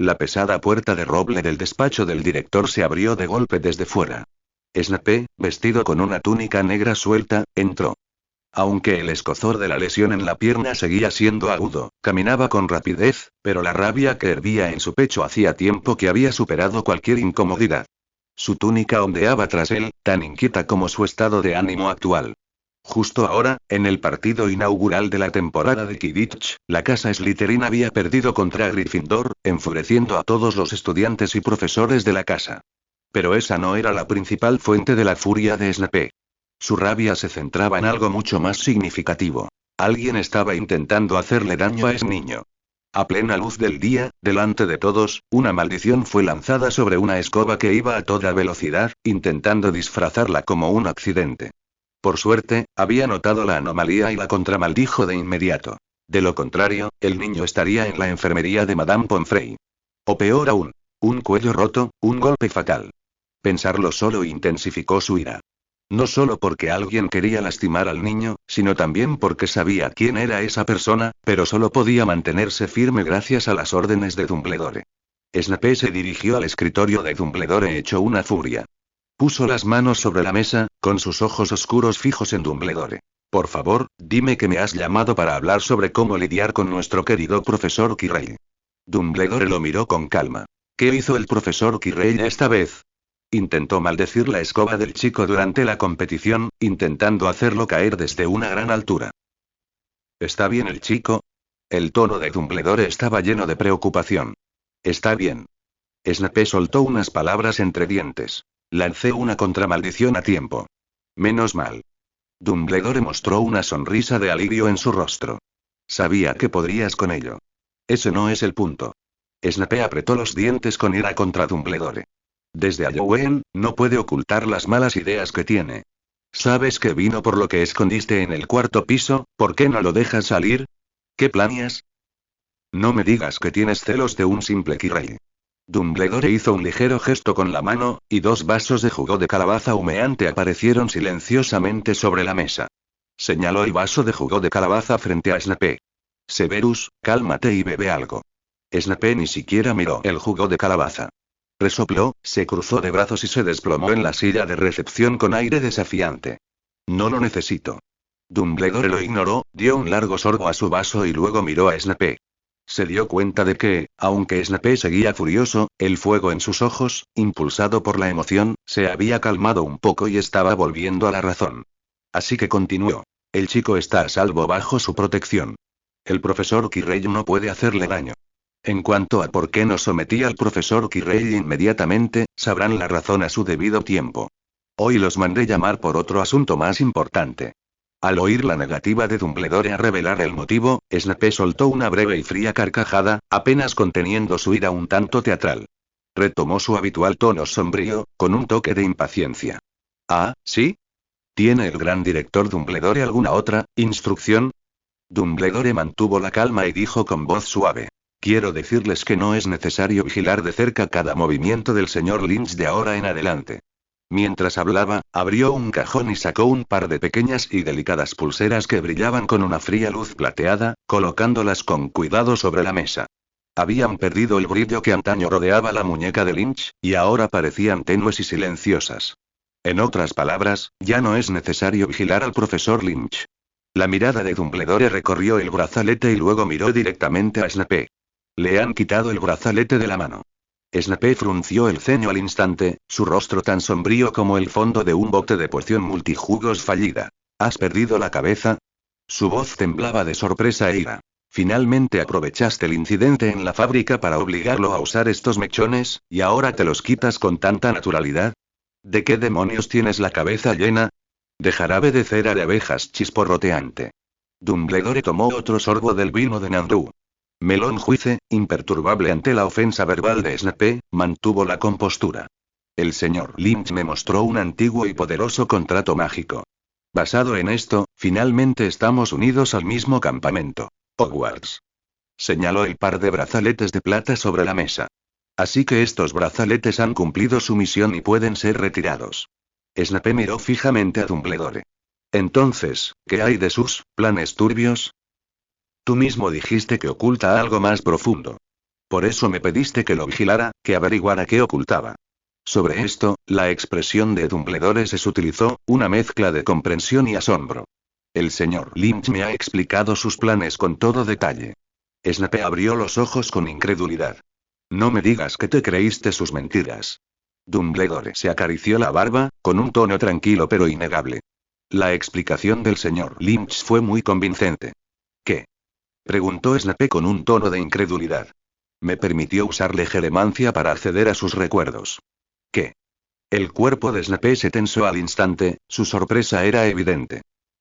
La pesada puerta de roble del despacho del director se abrió de golpe desde fuera. Snape, vestido con una túnica negra suelta, entró. Aunque el escozor de la lesión en la pierna seguía siendo agudo, caminaba con rapidez, pero la rabia que hervía en su pecho hacía tiempo que había superado cualquier incomodidad. Su túnica ondeaba tras él, tan inquieta como su estado de ánimo actual. Justo ahora, en el partido inaugural de la temporada de Quidditch, la casa Slytherin había perdido contra Gryffindor, enfureciendo a todos los estudiantes y profesores de la casa. Pero esa no era la principal fuente de la furia de Snape. Su rabia se centraba en algo mucho más significativo. Alguien estaba intentando hacerle daño a ese niño. A plena luz del día, delante de todos, una maldición fue lanzada sobre una escoba que iba a toda velocidad, intentando disfrazarla como un accidente. Por suerte, había notado la anomalía y la contramaldijo de inmediato. De lo contrario, el niño estaría en la enfermería de Madame Pomfrey. O peor aún, un cuello roto, un golpe fatal. Pensarlo solo intensificó su ira. No solo porque alguien quería lastimar al niño, sino también porque sabía quién era esa persona, pero solo podía mantenerse firme gracias a las órdenes de Dumbledore. Snape se dirigió al escritorio de Dumbledore hecho una furia. Puso las manos sobre la mesa, con sus ojos oscuros fijos en Dumbledore. Por favor, dime que me has llamado para hablar sobre cómo lidiar con nuestro querido profesor Quirrell. Dumbledore lo miró con calma. ¿Qué hizo el profesor Quirrell esta vez? Intentó maldecir la escoba del chico durante la competición, intentando hacerlo caer desde una gran altura. ¿Está bien el chico? El tono de Dumbledore estaba lleno de preocupación. Está bien. Snape soltó unas palabras entre dientes. Lancé una contramaldición a tiempo. Menos mal. Dumbledore mostró una sonrisa de alivio en su rostro. Sabía que podrías con ello. Ese no es el punto. Snape apretó los dientes con ira contra Dumbledore. Desde Halloween, no puede ocultar las malas ideas que tiene. ¿Sabes que vino por lo que escondiste en el cuarto piso? ¿Por qué no lo dejas salir? ¿Qué planeas? No me digas que tienes celos de un simple Quirrell. Dumbledore hizo un ligero gesto con la mano, y 2 vasos de jugo de calabaza humeante aparecieron silenciosamente sobre la mesa. Señaló el vaso de jugo de calabaza frente a Snape. Severus, cálmate y bebe algo. Snape ni siquiera miró el jugo de calabaza. Resopló, se cruzó de brazos y se desplomó en la silla de recepción con aire desafiante. No lo necesito. Dumbledore lo ignoró, dio un largo sorbo a su vaso y luego miró a Snape. Se dio cuenta de que, aunque Snape seguía furioso, el fuego en sus ojos, impulsado por la emoción, se había calmado un poco y estaba volviendo a la razón. Así que continuó. El chico está a salvo bajo su protección. El profesor Quirrell no puede hacerle daño. En cuanto a por qué no sometí al profesor Quirrell inmediatamente, sabrán la razón a su debido tiempo. Hoy los mandé llamar por otro asunto más importante. Al oír la negativa de Dumbledore a revelar el motivo, Snape soltó una breve y fría carcajada, apenas conteniendo su ira un tanto teatral. Retomó su habitual tono sombrío, con un toque de impaciencia. ¿Ah, sí? ¿Tiene el gran director Dumbledore alguna otra instrucción? Dumbledore mantuvo la calma y dijo con voz suave. Quiero decirles que no es necesario vigilar de cerca cada movimiento del señor Lynch de ahora en adelante. Mientras hablaba, abrió un cajón y sacó un par de pequeñas y delicadas pulseras que brillaban con una fría luz plateada, colocándolas con cuidado sobre la mesa. Habían perdido el brillo que antaño rodeaba la muñeca de Lynch, y ahora parecían tenues y silenciosas. En otras palabras, ya no es necesario vigilar al profesor Lynch. La mirada de Dumbledore recorrió el brazalete y luego miró directamente a Snape. Le han quitado el brazalete de la mano. Snape frunció el ceño al instante, su rostro tan sombrío como el fondo de un bote de poción multijugos fallida. ¿Has perdido la cabeza? Su voz temblaba de sorpresa e ira. Finalmente aprovechaste el incidente en la fábrica para obligarlo a usar estos mechones, y ahora te los quitas con tanta naturalidad. ¿De qué demonios tienes la cabeza llena? De jarabe de cera de abejas chisporroteante. Dumbledore tomó otro sorbo del vino de Nandú. Melón Juice, imperturbable ante la ofensa verbal de Snape, mantuvo la compostura. El señor Lynch me mostró un antiguo y poderoso contrato mágico. Basado en esto, finalmente estamos unidos al mismo campamento. Hogwarts. Señaló el par de brazaletes de plata sobre la mesa. Así que estos brazaletes han cumplido su misión y pueden ser retirados. Snape miró fijamente a Dumbledore. Entonces, ¿qué hay de sus planes turbios? Tú mismo dijiste que oculta algo más profundo. Por eso me pediste que lo vigilara, que averiguara qué ocultaba. Sobre esto, la expresión de Dumbledore se sutilizó, una mezcla de comprensión y asombro. El señor Lynch me ha explicado sus planes con todo detalle. Snape abrió los ojos con incredulidad. No me digas que te creíste sus mentiras. Dumbledore se acarició la barba, con un tono tranquilo pero innegable. La explicación del señor Lynch fue muy convincente. ¿Qué? Preguntó Snape con un tono de incredulidad. Me permitió usar legeremancia para acceder a sus recuerdos. ¿Qué? El cuerpo de Snape se tensó al instante, su sorpresa era evidente.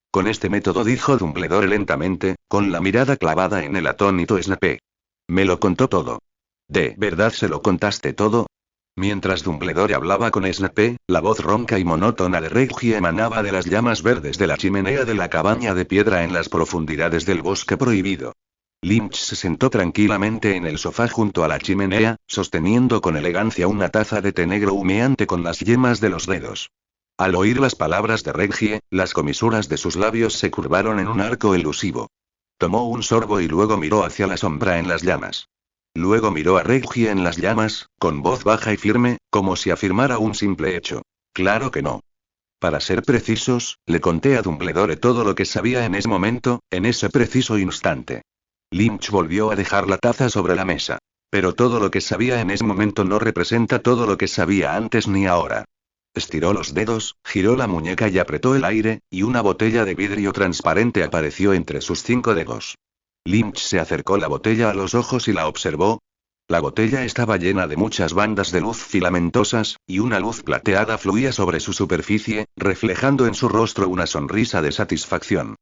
Con este método, dijo Dumbledore lentamente, con la mirada clavada en el atónito Snape. Me lo contó todo. ¿De verdad se lo contaste todo? Mientras Dumbledore hablaba con Snape, la voz ronca y monótona de Reggie emanaba de las llamas verdes de la chimenea de la cabaña de piedra en las profundidades del bosque prohibido. Lynch se sentó tranquilamente en el sofá junto a la chimenea, sosteniendo con elegancia una taza de té negro humeante con las yemas de los dedos. Al oír las palabras de Reggie, las comisuras de sus labios se curvaron en un arco elusivo. Tomó un sorbo y luego miró hacia la sombra en las llamas. Luego miró a Reggie en las llamas, con voz baja y firme, como si afirmara un simple hecho. Claro que no. Para ser precisos, le conté a Dumbledore todo lo que sabía en ese momento, en ese preciso instante. Lynch volvió a dejar la taza sobre la mesa. Pero todo lo que sabía en ese momento no representa todo lo que sabía antes ni ahora. Estiró los dedos, giró la muñeca y apretó el aire, y una botella de vidrio transparente apareció entre sus 5 dedos. Lynch se acercó la botella a los ojos y la observó. La botella estaba llena de muchas bandas de luz filamentosas, y una luz plateada fluía sobre su superficie, reflejando en su rostro una sonrisa de satisfacción.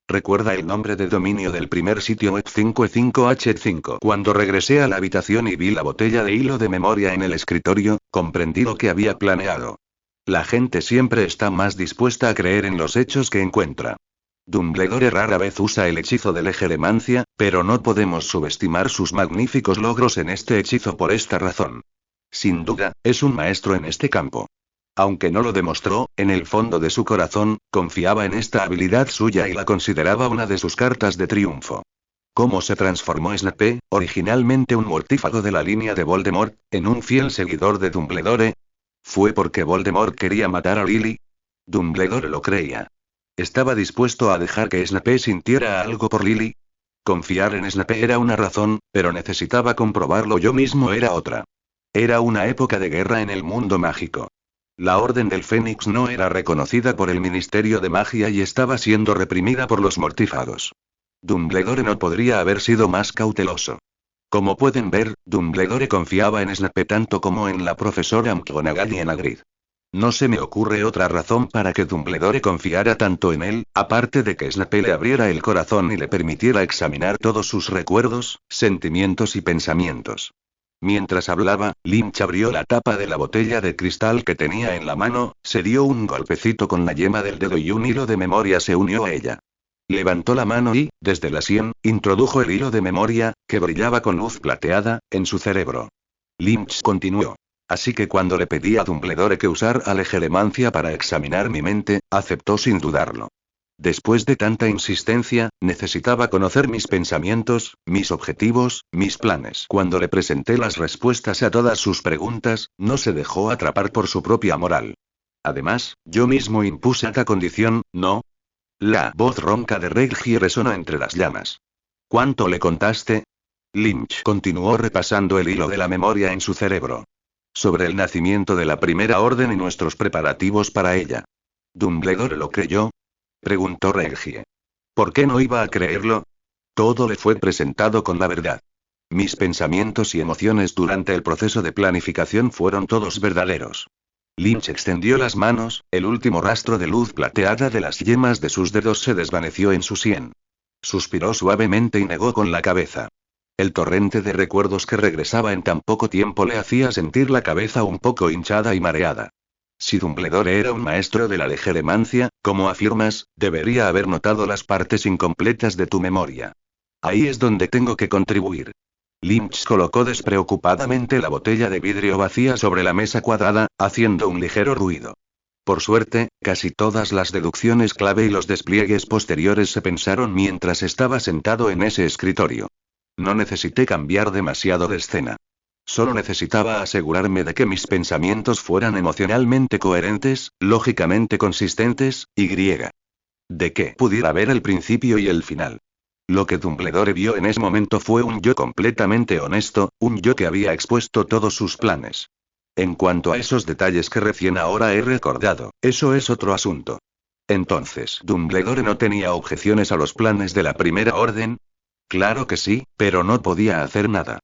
¿Recuerda el nombre de dominio del primer sitio E5E5H5? Cuando regresé a la habitación y vi la botella de hilo de memoria en el escritorio, comprendí lo que había planeado. La gente siempre está más dispuesta a creer en los hechos que encuentra. Dumbledore rara vez usa el hechizo de legeremancia, pero no podemos subestimar sus magníficos logros en este hechizo por esta razón. Sin duda, es un maestro en este campo. Aunque no lo demostró, en el fondo de su corazón, confiaba en esta habilidad suya y la consideraba una de sus cartas de triunfo. ¿Cómo se transformó Snape, originalmente un mortífago de la línea de Voldemort, en un fiel seguidor de Dumbledore? ¿Fue porque Voldemort quería matar a Lily? Dumbledore lo creía. ¿Estaba dispuesto a dejar que Snape sintiera algo por Lily? Confiar en Snape era una razón, pero necesitaba comprobarlo yo mismo era otra. Era una época de guerra en el mundo mágico. La Orden del Fénix no era reconocida por el Ministerio de Magia y estaba siendo reprimida por los mortífagos. Dumbledore no podría haber sido más cauteloso. Como pueden ver, Dumbledore confiaba en Snape tanto como en la profesora McGonagall y en Hagrid. No se me ocurre otra razón para que Dumbledore confiara tanto en él, aparte de que Snape le abriera el corazón y le permitiera examinar todos sus recuerdos, sentimientos y pensamientos. Mientras hablaba, Lynch abrió la tapa de la botella de cristal que tenía en la mano, se dio un golpecito con la yema del dedo y un hilo de memoria se unió a ella. Levantó la mano y, desde la sien, introdujo el hilo de memoria, que brillaba con luz plateada, en su cerebro. Lynch continuó. Así que cuando le pedí a Dumbledore que usara legeremancia para examinar mi mente, aceptó sin dudarlo. Después de tanta insistencia, necesitaba conocer mis pensamientos, mis objetivos, mis planes. Cuando le presenté las respuestas a todas sus preguntas, no se dejó atrapar por su propia moral. Además, yo mismo impuse esta condición, ¿no? La voz ronca de Reggie resonó entre las llamas. ¿Cuánto le contaste? Lynch continuó repasando el hilo de la memoria en su cerebro. Sobre el nacimiento de la Primera Orden y nuestros preparativos para ella. ¿Dumbledore lo creyó? Preguntó Reggie. ¿Por qué no iba a creerlo? Todo le fue presentado con la verdad. Mis pensamientos y emociones durante el proceso de planificación fueron todos verdaderos. Lynch extendió las manos, el último rastro de luz plateada de las yemas de sus dedos se desvaneció en su sien. Suspiró suavemente y negó con la cabeza. El torrente de recuerdos que regresaba en tan poco tiempo le hacía sentir la cabeza un poco hinchada y mareada. Si Dumbledore era un maestro de la legeremancia, como afirmas, debería haber notado las partes incompletas de tu memoria. Ahí es donde tengo que contribuir. Lynch colocó despreocupadamente la botella de vidrio vacía sobre la mesa cuadrada, haciendo un ligero ruido. Por suerte, casi todas las deducciones clave y los despliegues posteriores se pensaron mientras estaba sentado en ese escritorio. No necesité cambiar demasiado de escena. Solo necesitaba asegurarme de que mis pensamientos fueran emocionalmente coherentes, lógicamente consistentes, y de que pudiera ver el principio y el final. Lo que Dumbledore vio en ese momento fue un yo completamente honesto, un yo que había expuesto todos sus planes. En cuanto a esos detalles que recién ahora he recordado, eso es otro asunto. Entonces, ¿Dumbledore no tenía objeciones a los planes de la Primera Orden? Claro que sí, pero no podía hacer nada.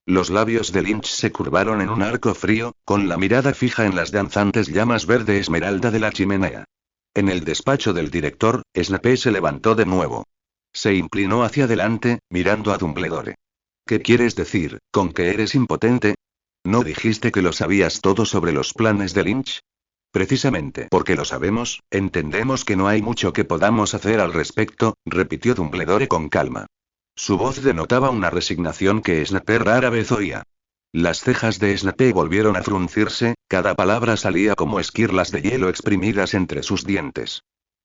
Los labios de Lynch se curvaron en un arco frío, con la mirada fija en las danzantes llamas verde esmeralda de la chimenea. En el despacho del director, Snape se levantó de nuevo. Se inclinó hacia adelante, mirando a Dumbledore. ¿Qué quieres decir, con que eres impotente? ¿No dijiste que lo sabías todo sobre los planes de Lynch? Precisamente porque lo sabemos, entendemos que no hay mucho que podamos hacer al respecto, repitió Dumbledore con calma. Su voz denotaba una resignación que Snape rara vez oía. Las cejas de Snape volvieron a fruncirse, cada palabra salía como esquirlas de hielo exprimidas entre sus dientes.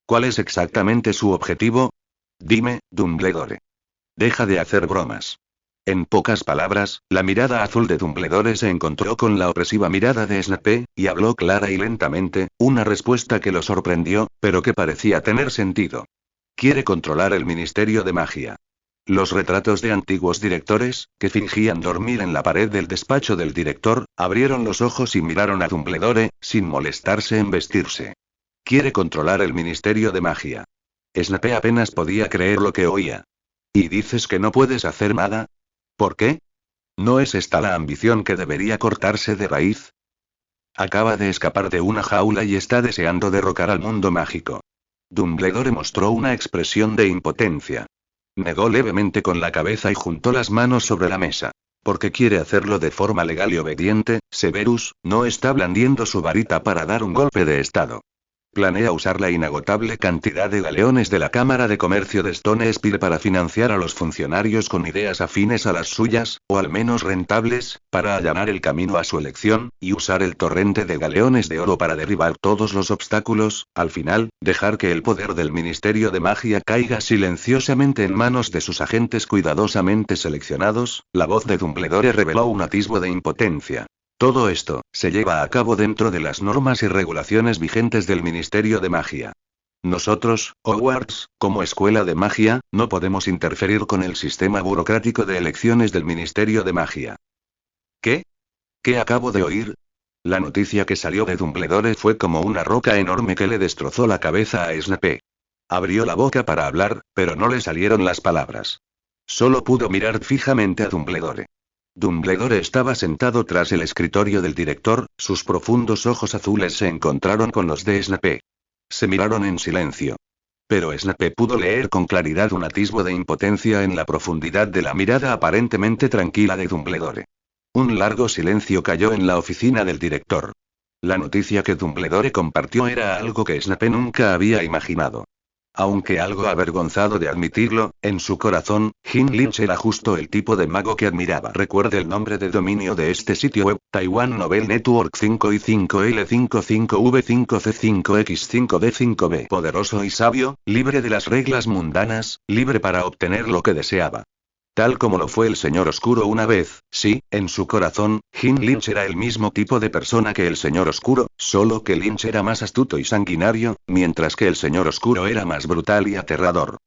¿Cuál es exactamente su objetivo? Dime, Dumbledore. Deja de hacer bromas. En pocas palabras, la mirada azul de Dumbledore se encontró con la opresiva mirada de Snape, y habló clara y lentamente, una respuesta que lo sorprendió, pero que parecía tener sentido. Quiere controlar el Ministerio de Magia. Los retratos de antiguos directores, que fingían dormir en la pared del despacho del director, abrieron los ojos y miraron a Dumbledore, sin molestarse en vestirse. Quiere controlar el Ministerio de Magia. Snape apenas podía creer lo que oía. ¿Y dices que no puedes hacer nada? ¿Por qué? ¿No es esta la ambición que debería cortarse de raíz? Acaba de escapar de una jaula y está deseando derrocar al mundo mágico. Dumbledore mostró una expresión de impotencia. Negó levemente con la cabeza y juntó las manos sobre la mesa. Porque quiere hacerlo de forma legal y obediente, Severus, no está blandiendo su varita para dar un golpe de estado. Planea usar la inagotable cantidad de galeones de la Cámara de Comercio de Stone Spire para financiar a los funcionarios con ideas afines a las suyas, o al menos rentables, para allanar el camino a su elección, y usar el torrente de galeones de oro para derribar todos los obstáculos, al final, dejar que el poder del Ministerio de Magia caiga silenciosamente en manos de sus agentes cuidadosamente seleccionados. La voz de Dumbledore reveló un atisbo de impotencia. Todo esto, se lleva a cabo dentro de las normas y regulaciones vigentes del Ministerio de Magia. Nosotros, Hogwarts, como escuela de magia, no podemos interferir con el sistema burocrático de elecciones del Ministerio de Magia. ¿Qué? ¿Qué acabo de oír? La noticia que salió de Dumbledore fue como una roca enorme que le destrozó la cabeza a Snape. Abrió la boca para hablar, pero no le salieron las palabras. Solo pudo mirar fijamente a Dumbledore. Dumbledore estaba sentado tras el escritorio del director, sus profundos ojos azules se encontraron con los de Snape. Se miraron en silencio. Pero Snape pudo leer con claridad un atisbo de impotencia en la profundidad de la mirada aparentemente tranquila de Dumbledore. Un largo silencio cayó en la oficina del director. La noticia que Dumbledore compartió era algo que Snape nunca había imaginado. Aunque algo avergonzado de admitirlo, en su corazón, Jim Lynch era justo el tipo de mago que admiraba. Recuerde el nombre de dominio de este sitio web, Taiwan Novel Network 5i5L555C5X5D5B. Poderoso y sabio, libre de las reglas mundanas, libre para obtener lo que deseaba. Tal como lo fue el Señor Oscuro una vez, sí, en su corazón, Jim Lynch era el mismo tipo de persona que el Señor Oscuro, solo que Lynch era más astuto y sanguinario, mientras que el Señor Oscuro era más brutal y aterrador.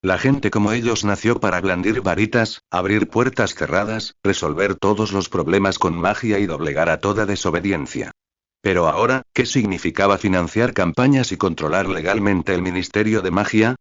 La gente como ellos nació para blandir varitas, abrir puertas cerradas, resolver todos los problemas con magia y doblegar a toda desobediencia. Pero ahora, ¿qué significaba financiar campañas y controlar legalmente el Ministerio de Magia?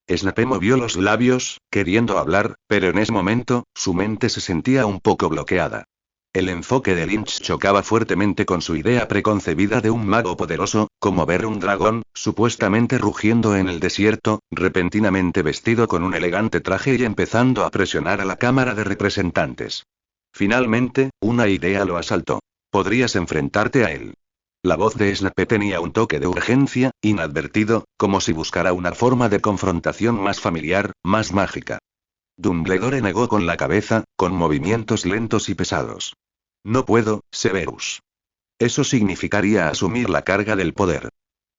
Snape movió los labios, queriendo hablar, pero en ese momento, su mente se sentía un poco bloqueada. El enfoque de Lynch chocaba fuertemente con su idea preconcebida de un mago poderoso, como ver un dragón, supuestamente rugiendo en el desierto, repentinamente vestido con un elegante traje y empezando a presionar a la Cámara de Representantes. Finalmente, una idea lo asaltó. Podrías enfrentarte a él. La voz de Snape tenía un toque de urgencia, inadvertido, como si buscara una forma de confrontación más familiar, más mágica. Dumbledore negó con la cabeza, con movimientos lentos y pesados. No puedo, Severus. Eso significaría asumir la carga del poder.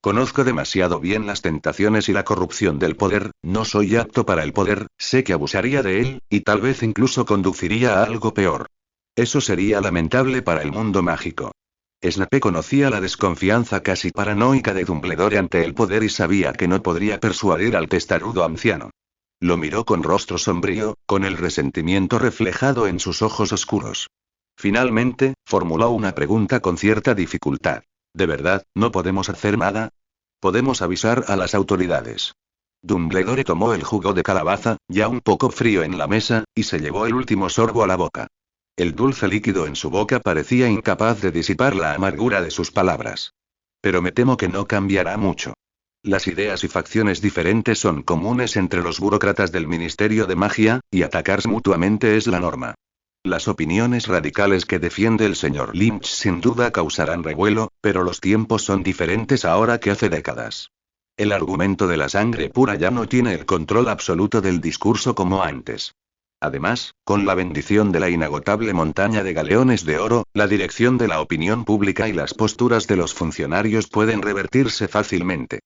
Conozco demasiado bien las tentaciones y la corrupción del poder, no soy apto para el poder, sé que abusaría de él, y tal vez incluso conduciría a algo peor. Eso sería lamentable para el mundo mágico. Snape conocía la desconfianza casi paranoica de Dumbledore ante el poder y sabía que no podría persuadir al testarudo anciano. Lo miró con rostro sombrío, con el resentimiento reflejado en sus ojos oscuros. Finalmente, formuló una pregunta con cierta dificultad. ¿De verdad, no podemos hacer nada? Podemos avisar a las autoridades. Dumbledore tomó el jugo de calabaza, ya un poco frío en la mesa, y se llevó el último sorbo a la boca. El dulce líquido en su boca parecía incapaz de disipar la amargura de sus palabras. Pero me temo que no cambiará mucho. Las ideas y facciones diferentes son comunes entre los burócratas del Ministerio de Magia, y atacarse mutuamente es la norma. Las opiniones radicales que defiende el señor Lynch sin duda causarán revuelo, pero los tiempos son diferentes ahora que hace décadas. El argumento de la sangre pura ya no tiene el control absoluto del discurso como antes. Además, con la bendición de la inagotable montaña de galeones de oro, la dirección de la opinión pública y las posturas de los funcionarios pueden revertirse fácilmente.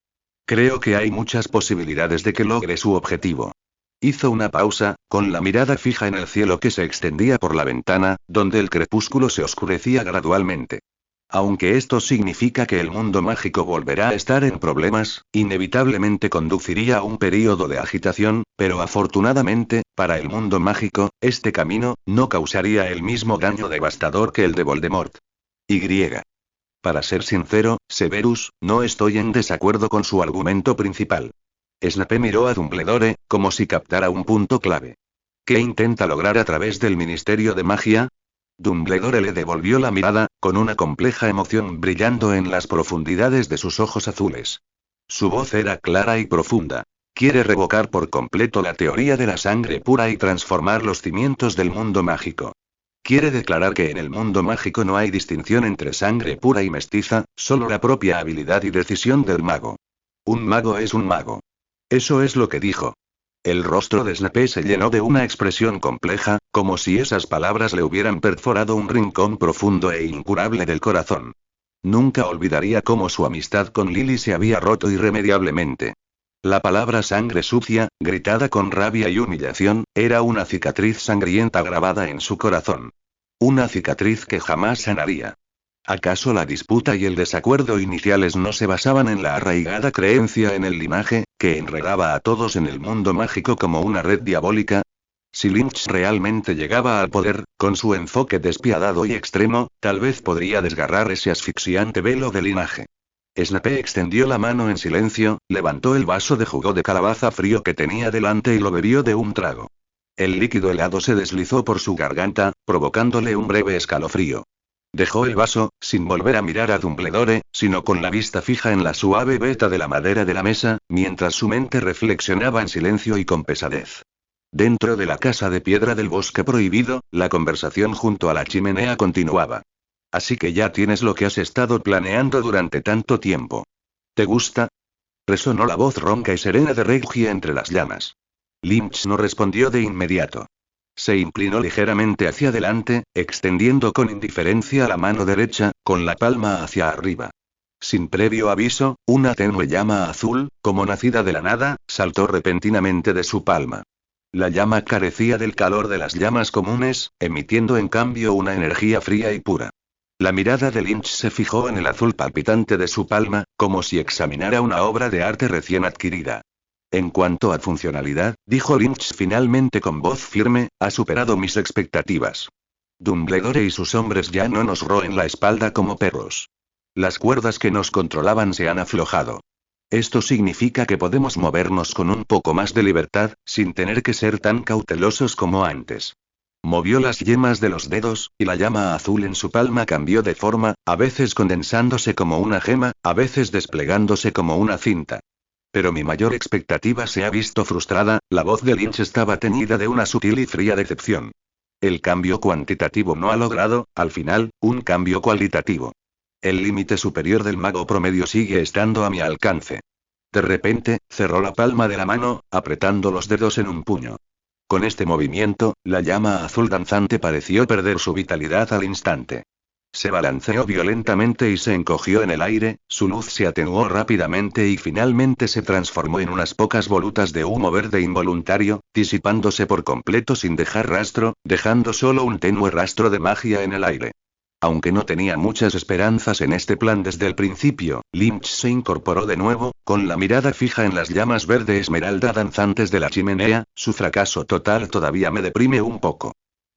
Creo que hay muchas posibilidades de que logre su objetivo. Hizo una pausa, con la mirada fija en el cielo que se extendía por la ventana, donde el crepúsculo se oscurecía gradualmente. Aunque esto significa que el mundo mágico volverá a estar en problemas, inevitablemente conduciría a un período de agitación, pero afortunadamente, para el mundo mágico, este camino no causaría el mismo daño devastador que el de Voldemort. Para ser sincero, Severus, no estoy en desacuerdo con su argumento principal. Snape miró a Dumbledore, como si captara un punto clave. ¿Qué intenta lograr a través del Ministerio de Magia? Dumbledore le devolvió la mirada, con una compleja emoción brillando en las profundidades de sus ojos azules. Su voz era clara y profunda. Quiere revocar por completo la teoría de la sangre pura y transformar los cimientos del mundo mágico. Quiere declarar que en el mundo mágico no hay distinción entre sangre pura y mestiza, solo la propia habilidad y decisión del mago. Un mago es un mago. Eso es lo que dijo. El rostro de Snape se llenó de una expresión compleja, como si esas palabras le hubieran perforado un rincón profundo e incurable del corazón. Nunca olvidaría cómo su amistad con Lily se había roto irremediablemente. La palabra sangre sucia, gritada con rabia y humillación, era una cicatriz sangrienta grabada en su corazón. Una cicatriz que jamás sanaría. ¿Acaso la disputa y el desacuerdo iniciales no se basaban en la arraigada creencia en el linaje, que enredaba a todos en el mundo mágico como una red diabólica? Si Lynch realmente llegaba al poder, con su enfoque despiadado y extremo, tal vez podría desgarrar ese asfixiante velo de linaje. Snape extendió la mano en silencio, levantó el vaso de jugo de calabaza frío que tenía delante y lo bebió de un trago. El líquido helado se deslizó por su garganta, provocándole un breve escalofrío. Dejó el vaso, sin volver a mirar a Dumbledore, sino con la vista fija en la suave veta de la madera de la mesa, mientras su mente reflexionaba en silencio y con pesadez. Dentro de la casa de piedra del bosque prohibido, la conversación junto a la chimenea continuaba. Así que ya tienes lo que has estado planeando durante tanto tiempo. ¿Te gusta? Resonó la voz ronca y serena de Reggie entre las llamas. Lynch no respondió de inmediato. Se inclinó ligeramente hacia adelante, extendiendo con indiferencia la mano derecha, con la palma hacia arriba. Sin previo aviso, una tenue llama azul, como nacida de la nada, saltó repentinamente de su palma. La llama carecía del calor de las llamas comunes, emitiendo en cambio una energía fría y pura. La mirada de Lynch se fijó en el azul palpitante de su palma, como si examinara una obra de arte recién adquirida. En cuanto a funcionalidad, dijo Lynch finalmente con voz firme, ha superado mis expectativas. Dumbledore y sus hombres ya no nos roen la espalda como perros. Las cuerdas que nos controlaban se han aflojado. Esto significa que podemos movernos con un poco más de libertad, sin tener que ser tan cautelosos como antes. Movió las yemas de los dedos, y la llama azul en su palma cambió de forma, a veces condensándose como una gema, a veces desplegándose como una cinta. Pero mi mayor expectativa se ha visto frustrada, la voz de Lynch estaba teñida de una sutil y fría decepción. El cambio cuantitativo no ha logrado, al final, un cambio cualitativo. El límite superior del mago promedio sigue estando a mi alcance. De repente, cerró la palma de la mano, apretando los dedos en un puño. Con este movimiento, la llama azul danzante pareció perder su vitalidad al instante. Se balanceó violentamente y se encogió en el aire, su luz se atenuó rápidamente y finalmente se transformó en unas pocas volutas de humo verde involuntario, disipándose por completo sin dejar rastro, dejando solo un tenue rastro de magia en el aire. Aunque no tenía muchas esperanzas en este plan desde el principio, Lynch se incorporó de nuevo, con la mirada fija en las llamas verde esmeralda danzantes de la chimenea. Su fracaso total todavía me deprime un poco.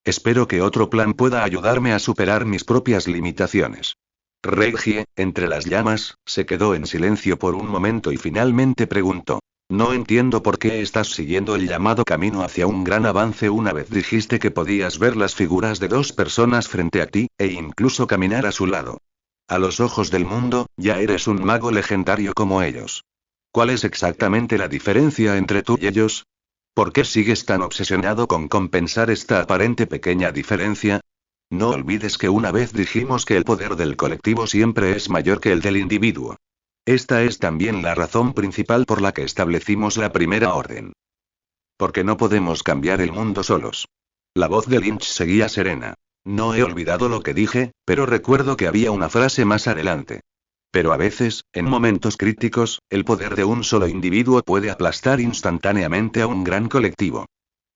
Espero que otro plan pueda ayudarme a superar mis propias limitaciones. Reggie, entre las llamas, se quedó en silencio por un momento y finalmente preguntó. No entiendo por qué estás siguiendo el llamado camino hacia un gran avance. Una vez dijiste que podías ver las figuras de dos personas frente a ti, e incluso caminar a su lado. A los ojos del mundo, ya eres un mago legendario como ellos. ¿Cuál es exactamente la diferencia entre tú y ellos? ¿Por qué sigues tan obsesionado con compensar esta aparente pequeña diferencia? No olvides que una vez dijimos que el poder del colectivo siempre es mayor que el del individuo. Esta es también la razón principal por la que establecimos la primera orden. Porque no podemos cambiar el mundo solos. La voz de Lynch seguía serena. No he olvidado lo que dije, pero recuerdo que había una frase más adelante. Pero a veces, en momentos críticos, el poder de un solo individuo puede aplastar instantáneamente a un gran colectivo.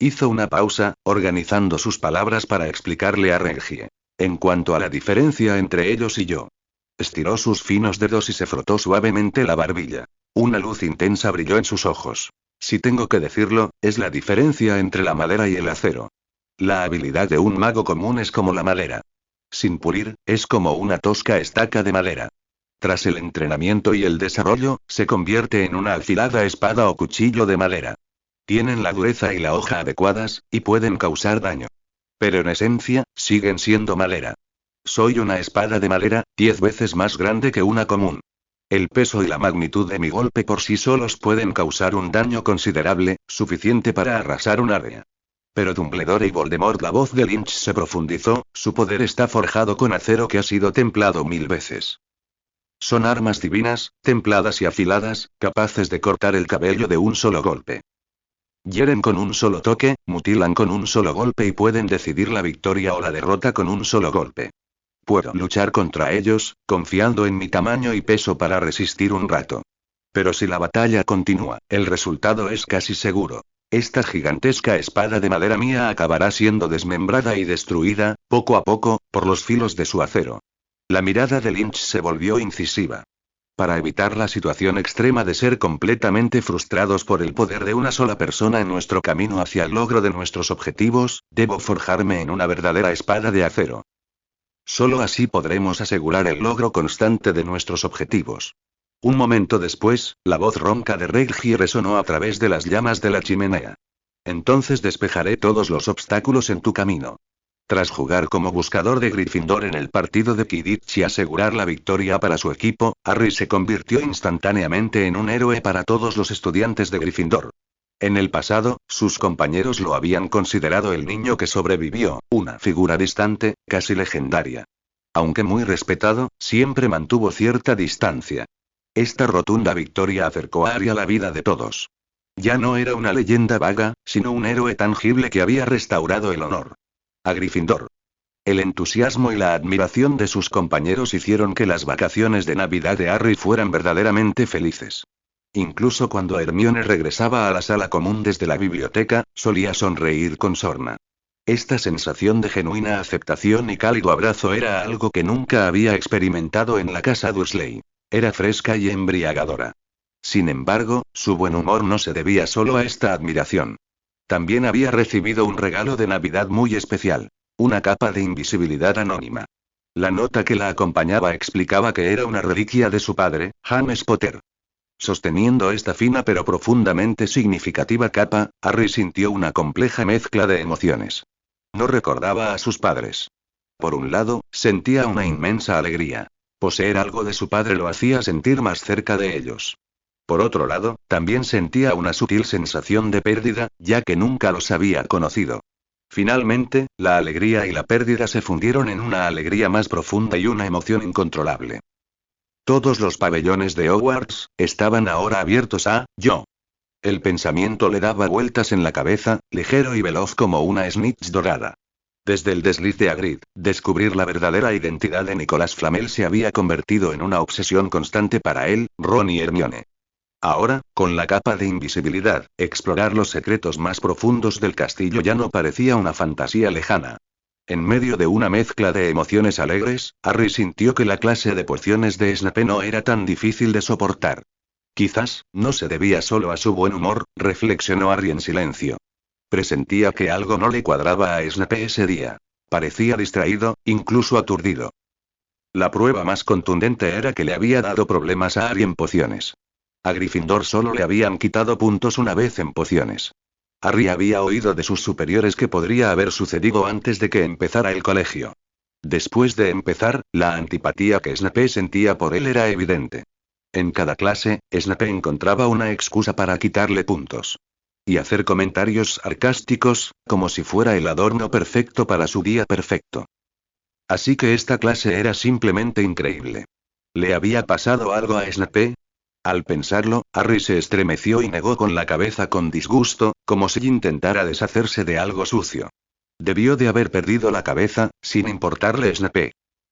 Hizo una pausa, organizando sus palabras para explicarle a Reggie. En cuanto a la diferencia entre ellos y yo. Estiró sus finos dedos y se frotó suavemente la barbilla. Una luz intensa brilló en sus ojos. Si tengo que decirlo, es la diferencia entre la madera y el acero. La habilidad de un mago común es como la madera. Sin pulir, es como una tosca estaca de madera. Tras el entrenamiento y el desarrollo, se convierte en una afilada espada o cuchillo de madera. Tienen la dureza y la hoja adecuadas, y pueden causar daño. Pero en esencia, siguen siendo madera. Soy una espada de madera, 10 veces más grande que una común. El peso y la magnitud de mi golpe por sí solos pueden causar un daño considerable, suficiente para arrasar un área. Pero Dumbledore y Voldemort, la voz de Lynch se profundizó, su poder está forjado con acero que ha sido templado 1000 veces. Son armas divinas, templadas y afiladas, capaces de cortar el cabello de un solo golpe. Hieren con un solo toque, mutilan con un solo golpe y pueden decidir la victoria o la derrota con un solo golpe. Puedo luchar contra ellos, confiando en mi tamaño y peso para resistir un rato. Pero si la batalla continúa, el resultado es casi seguro. Esta gigantesca espada de madera mía acabará siendo desmembrada y destruida, poco a poco, por los filos de su acero. La mirada de Lynch se volvió incisiva. Para evitar la situación extrema de ser completamente frustrados por el poder de una sola persona en nuestro camino hacia el logro de nuestros objetivos, debo forjarme en una verdadera espada de acero. Solo así podremos asegurar el logro constante de nuestros objetivos. Un momento después, la voz ronca de Reggie resonó a través de las llamas de la chimenea. Entonces despejaré todos los obstáculos en tu camino. Tras jugar como buscador de Gryffindor en el partido de Quidditch y asegurar la victoria para su equipo, Harry se convirtió instantáneamente en un héroe para todos los estudiantes de Gryffindor. En el pasado, sus compañeros lo habían considerado el niño que sobrevivió, una figura distante, casi legendaria. Aunque muy respetado, siempre mantuvo cierta distancia. Esta rotunda victoria acercó a Harry a la vida de todos. Ya no era una leyenda vaga, sino un héroe tangible que había restaurado el honor a Gryffindor. El entusiasmo y la admiración de sus compañeros hicieron que las vacaciones de Navidad de Harry fueran verdaderamente felices. Incluso cuando Hermione regresaba a la sala común desde la biblioteca, solía sonreír con sorna. Esta sensación de genuina aceptación y cálido abrazo era algo que nunca había experimentado en la casa Dursley. Era fresca y embriagadora. Sin embargo, su buen humor no se debía solo a esta admiración. También había recibido un regalo de Navidad muy especial. Una capa de invisibilidad anónima. La nota que la acompañaba explicaba que era una reliquia de su padre, James Potter. Sosteniendo esta fina pero profundamente significativa capa, Harry sintió una compleja mezcla de emociones. No recordaba a sus padres. Por un lado, sentía una inmensa alegría. Poseer algo de su padre lo hacía sentir más cerca de ellos. Por otro lado, también sentía una sutil sensación de pérdida, ya que nunca los había conocido. Finalmente, la alegría y la pérdida se fundieron en una alegría más profunda y una emoción incontrolable. Todos los pabellones de Hogwarts estaban ahora abiertos a yo. El pensamiento le daba vueltas en la cabeza, ligero y veloz como una snitch dorada. Desde el desliz de Hagrid, descubrir la verdadera identidad de Nicolas Flamel se había convertido en una obsesión constante para él, Ron y Hermione. Ahora, con la capa de invisibilidad, explorar los secretos más profundos del castillo ya no parecía una fantasía lejana. En medio de una mezcla de emociones alegres, Harry sintió que la clase de pociones de Snape no era tan difícil de soportar. Quizás, no se debía solo a su buen humor, reflexionó Harry en silencio. Presentía que algo no le cuadraba a Snape ese día. Parecía distraído, incluso aturdido. La prueba más contundente era que le había dado problemas a Harry en pociones. A Gryffindor solo le habían quitado puntos una vez en pociones. Harry había oído de sus superiores que podría haber sucedido antes de que empezara el colegio. Después de empezar, la antipatía que Snape sentía por él era evidente. En cada clase, Snape encontraba una excusa para quitarle puntos. Y hacer comentarios sarcásticos, como si fuera el adorno perfecto para su día perfecto. Así que esta clase era simplemente increíble. ¿Le había pasado algo a Snape? Al pensarlo, Harry se estremeció y negó con la cabeza con disgusto, como si intentara deshacerse de algo sucio. Debió de haber perdido la cabeza, sin importarle Snape.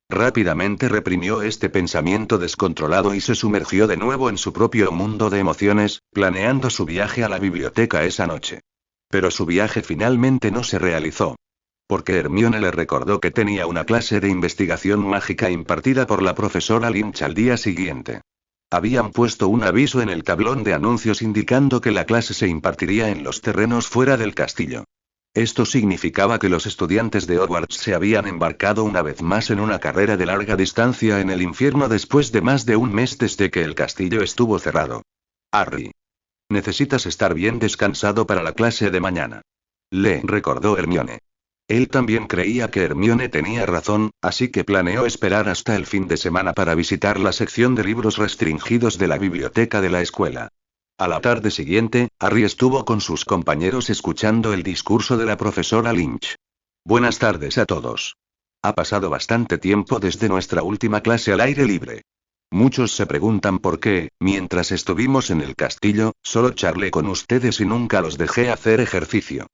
Rápidamente reprimió este pensamiento descontrolado y se sumergió de nuevo en su propio mundo de emociones, planeando su viaje a la biblioteca esa noche. Pero su viaje finalmente no se realizó. Porque Hermione le recordó que tenía una clase de investigación mágica impartida por la profesora Lynch al día siguiente. Habían puesto un aviso en el tablón de anuncios indicando que la clase se impartiría en los terrenos fuera del castillo. Esto significaba que los estudiantes de Hogwarts se habían embarcado una vez más en una carrera de larga distancia en el infierno después de más de un mes desde que el castillo estuvo cerrado. Harry. Necesitas estar bien descansado para la clase de mañana. Le recordó Hermione. Él también creía que Hermione tenía razón, así que planeó esperar hasta el fin de semana para visitar la sección de libros restringidos de la biblioteca de la escuela. A la tarde siguiente, Harry estuvo con sus compañeros escuchando el discurso de la profesora Lynch. Buenas tardes a todos. Ha pasado bastante tiempo desde nuestra última clase al aire libre. Muchos se preguntan por qué, mientras estuvimos en el castillo, solo charlé con ustedes y nunca los dejé hacer ejercicio.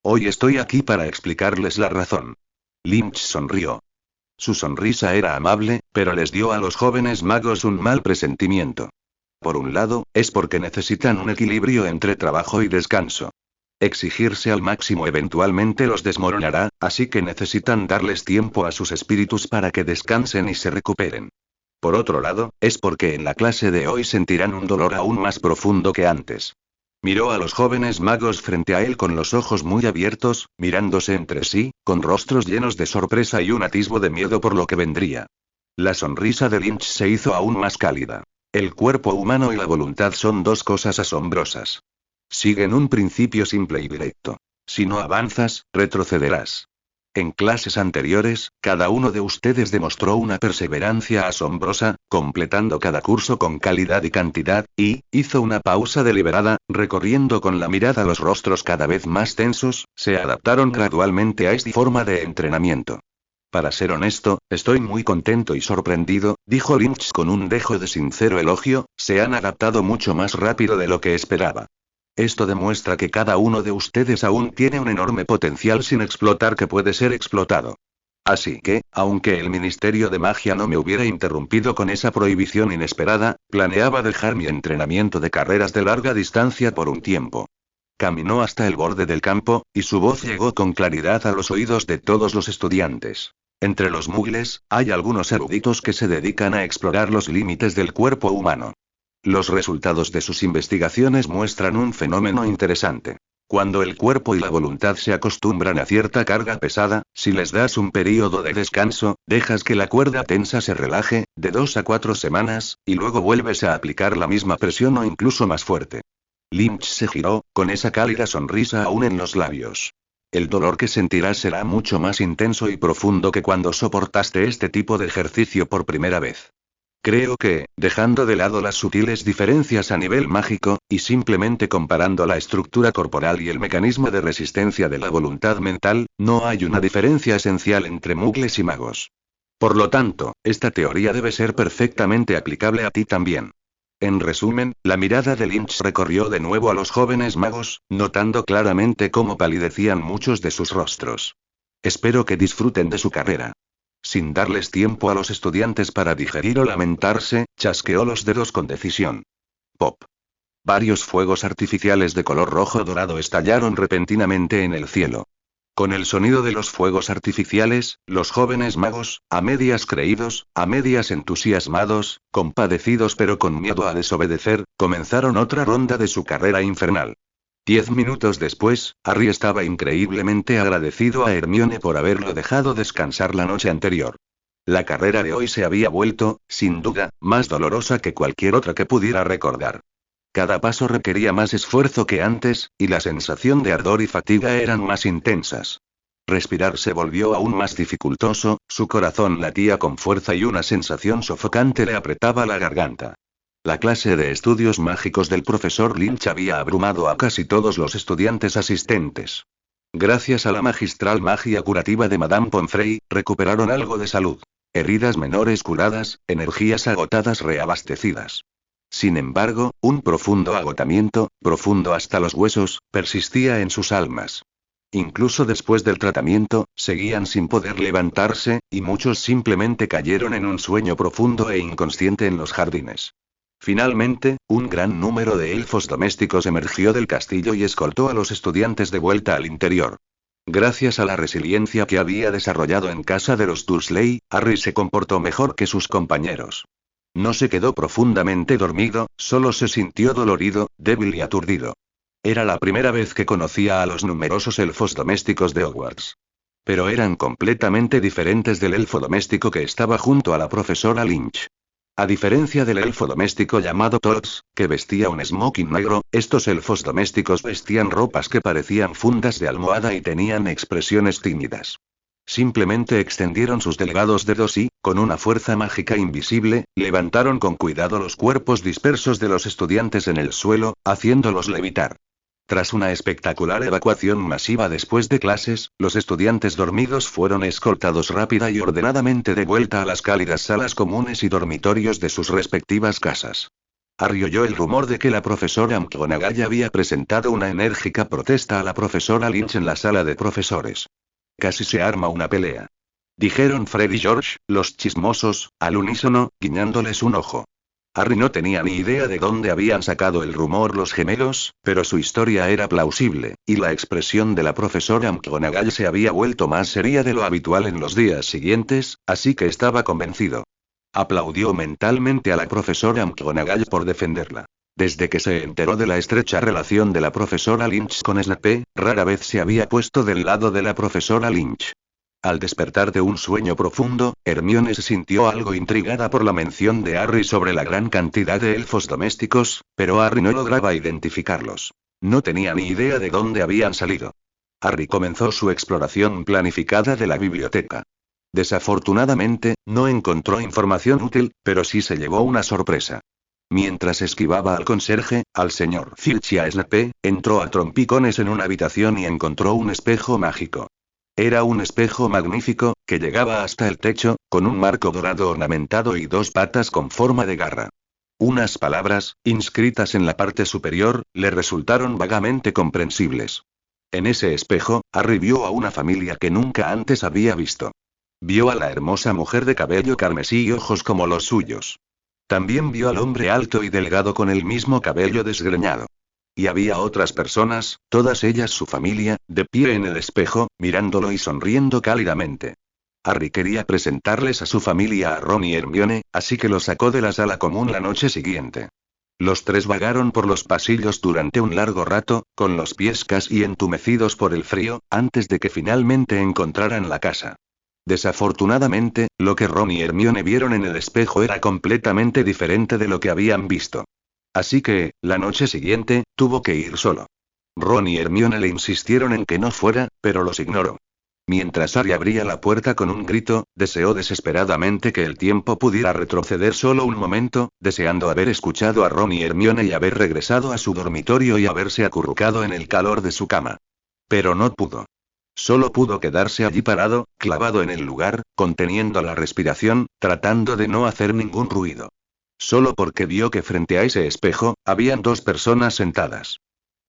Hoy estoy aquí para explicarles la razón. Lynch sonrió. Su sonrisa era amable, pero les dio a los jóvenes magos un mal presentimiento. Por un lado, es porque necesitan un equilibrio entre trabajo y descanso. Exigirse al máximo eventualmente los desmoronará, así que necesitan darles tiempo a sus espíritus para que descansen y se recuperen. Por otro lado, es porque en la clase de hoy sentirán un dolor aún más profundo que antes. Miró a los jóvenes magos frente a él con los ojos muy abiertos, mirándose entre sí, con rostros llenos de sorpresa y un atisbo de miedo por lo que vendría. La sonrisa de Lynch se hizo aún más cálida. El cuerpo humano y la voluntad son dos cosas asombrosas. Siguen un principio simple y directo. Si no avanzas, retrocederás. En clases anteriores, cada uno de ustedes demostró una perseverancia asombrosa, completando cada curso con calidad y cantidad, y, hizo una pausa deliberada, recorriendo con la mirada los rostros cada vez más tensos, se adaptaron gradualmente a esta forma de entrenamiento. Para ser honesto, estoy muy contento y sorprendido, dijo Lynch con un dejo de sincero elogio, se han adaptado mucho más rápido de lo que esperaba. Esto demuestra que cada uno de ustedes aún tiene un enorme potencial sin explotar que puede ser explotado. Así que, aunque el Ministerio de Magia no me hubiera interrumpido con esa prohibición inesperada, planeaba dejar mi entrenamiento de carreras de larga distancia por un tiempo. Caminó hasta el borde del campo, y su voz llegó con claridad a los oídos de todos los estudiantes. Entre los muggles, hay algunos eruditos que se dedican a explorar los límites del cuerpo humano. Los resultados de sus investigaciones muestran un fenómeno interesante. Cuando el cuerpo y la voluntad se acostumbran a cierta carga pesada, si les das un período de descanso, dejas que la cuerda tensa se relaje, de 2 a 4 semanas, y luego vuelves a aplicar la misma presión o incluso más fuerte. Lynch se giró, con esa cálida sonrisa aún en los labios. El dolor que sentirás será mucho más intenso y profundo que cuando soportaste este tipo de ejercicio por primera vez. Creo que, dejando de lado las sutiles diferencias a nivel mágico, y simplemente comparando la estructura corporal y el mecanismo de resistencia de la voluntad mental, no hay una diferencia esencial entre muggles y magos. Por lo tanto, esta teoría debe ser perfectamente aplicable a ti también. En resumen, la mirada de Lynch recorrió de nuevo a los jóvenes magos, notando claramente cómo palidecían muchos de sus rostros. Espero que disfruten de su carrera. Sin darles tiempo a los estudiantes para digerir o lamentarse, chasqueó los dedos con decisión. Pop. Varios fuegos artificiales de color rojo dorado estallaron repentinamente en el cielo. Con el sonido de los fuegos artificiales, los jóvenes magos, a medias creídos, a medias entusiasmados, compadecidos pero con miedo a desobedecer, comenzaron otra ronda de su carrera infernal. 10 minutos después, Harry estaba increíblemente agradecido a Hermione por haberlo dejado descansar la noche anterior. La carrera de hoy se había vuelto, sin duda, más dolorosa que cualquier otra que pudiera recordar. Cada paso requería más esfuerzo que antes, y la sensación de ardor y fatiga eran más intensas. Respirar se volvió aún más dificultoso, su corazón latía con fuerza y una sensación sofocante le apretaba la garganta. La clase de estudios mágicos del profesor Lynch había abrumado a casi todos los estudiantes asistentes. Gracias a la magistral magia curativa de Madame Pomfrey, recuperaron algo de salud. Heridas menores curadas, energías agotadas reabastecidas. Sin embargo, un profundo agotamiento, profundo hasta los huesos, persistía en sus almas. Incluso después del tratamiento, seguían sin poder levantarse, y muchos simplemente cayeron en un sueño profundo e inconsciente en los jardines. Finalmente, un gran número de elfos domésticos emergió del castillo y escoltó a los estudiantes de vuelta al interior. Gracias a la resiliencia que había desarrollado en casa de los Dursley, Harry se comportó mejor que sus compañeros. No se quedó profundamente dormido, solo se sintió dolorido, débil y aturdido. Era la primera vez que conocía a los numerosos elfos domésticos de Hogwarts. Pero eran completamente diferentes del elfo doméstico que estaba junto a la profesora Lynch. A diferencia del elfo doméstico llamado Tots, que vestía un smoking negro, estos elfos domésticos vestían ropas que parecían fundas de almohada y tenían expresiones tímidas. Simplemente extendieron sus delgados dedos y, con una fuerza mágica invisible, levantaron con cuidado los cuerpos dispersos de los estudiantes en el suelo, haciéndolos levitar. Tras una espectacular evacuación masiva después de clases, los estudiantes dormidos fueron escoltados rápida y ordenadamente de vuelta a las cálidas salas comunes y dormitorios de sus respectivas casas. Harry oyó el rumor de que la profesora McGonagall había presentado una enérgica protesta a la profesora Lynch en la sala de profesores. Casi se arma una pelea. Dijeron Fred y George, los chismosos, al unísono, guiñándoles un ojo. Harry no tenía ni idea de dónde habían sacado el rumor los gemelos, pero su historia era plausible, y la expresión de la profesora McGonagall se había vuelto más seria de lo habitual en los días siguientes, así que estaba convencido. Aplaudió mentalmente a la profesora McGonagall por defenderla. Desde que se enteró de la estrecha relación de la profesora Lynch con Snape, rara vez se había puesto del lado de la profesora Lynch. Al despertar de un sueño profundo, Hermione se sintió algo intrigada por la mención de Harry sobre la gran cantidad de elfos domésticos, pero Harry no lograba identificarlos. No tenía ni idea de dónde habían salido. Harry comenzó su exploración planificada de la biblioteca. Desafortunadamente, no encontró información útil, pero sí se llevó una sorpresa. Mientras esquivaba al conserje, al señor Filch y a Snape, entró a trompicones en una habitación y encontró un espejo mágico. Era un espejo magnífico, que llegaba hasta el techo, con un marco dorado ornamentado y dos patas con forma de garra. Unas palabras, inscritas en la parte superior, le resultaron vagamente comprensibles. En ese espejo, Harry vio a una familia que nunca antes había visto. Vio a la hermosa mujer de cabello carmesí y ojos como los suyos. También vio al hombre alto y delgado con el mismo cabello desgreñado. Y había otras personas, todas ellas su familia, de pie en el espejo, mirándolo y sonriendo cálidamente. Harry quería presentarles a su familia a Ron y Hermione, así que lo sacó de la sala común la noche siguiente. Los tres vagaron por los pasillos durante un largo rato, con los pies casi entumecidos por el frío, antes de que finalmente encontraran la casa. Desafortunadamente, lo que Ron y Hermione vieron en el espejo era completamente diferente de lo que habían visto. Así que, la noche siguiente, tuvo que ir solo. Ron y Hermione le insistieron en que no fuera, pero los ignoró. Mientras Harry abría la puerta con un grito, deseó desesperadamente que el tiempo pudiera retroceder solo un momento, deseando haber escuchado a Ron y Hermione y haber regresado a su dormitorio y haberse acurrucado en el calor de su cama. Pero no pudo. Solo pudo quedarse allí parado, clavado en el lugar, conteniendo la respiración, tratando de no hacer ningún ruido. Solo porque vio que frente a ese espejo, habían dos personas sentadas.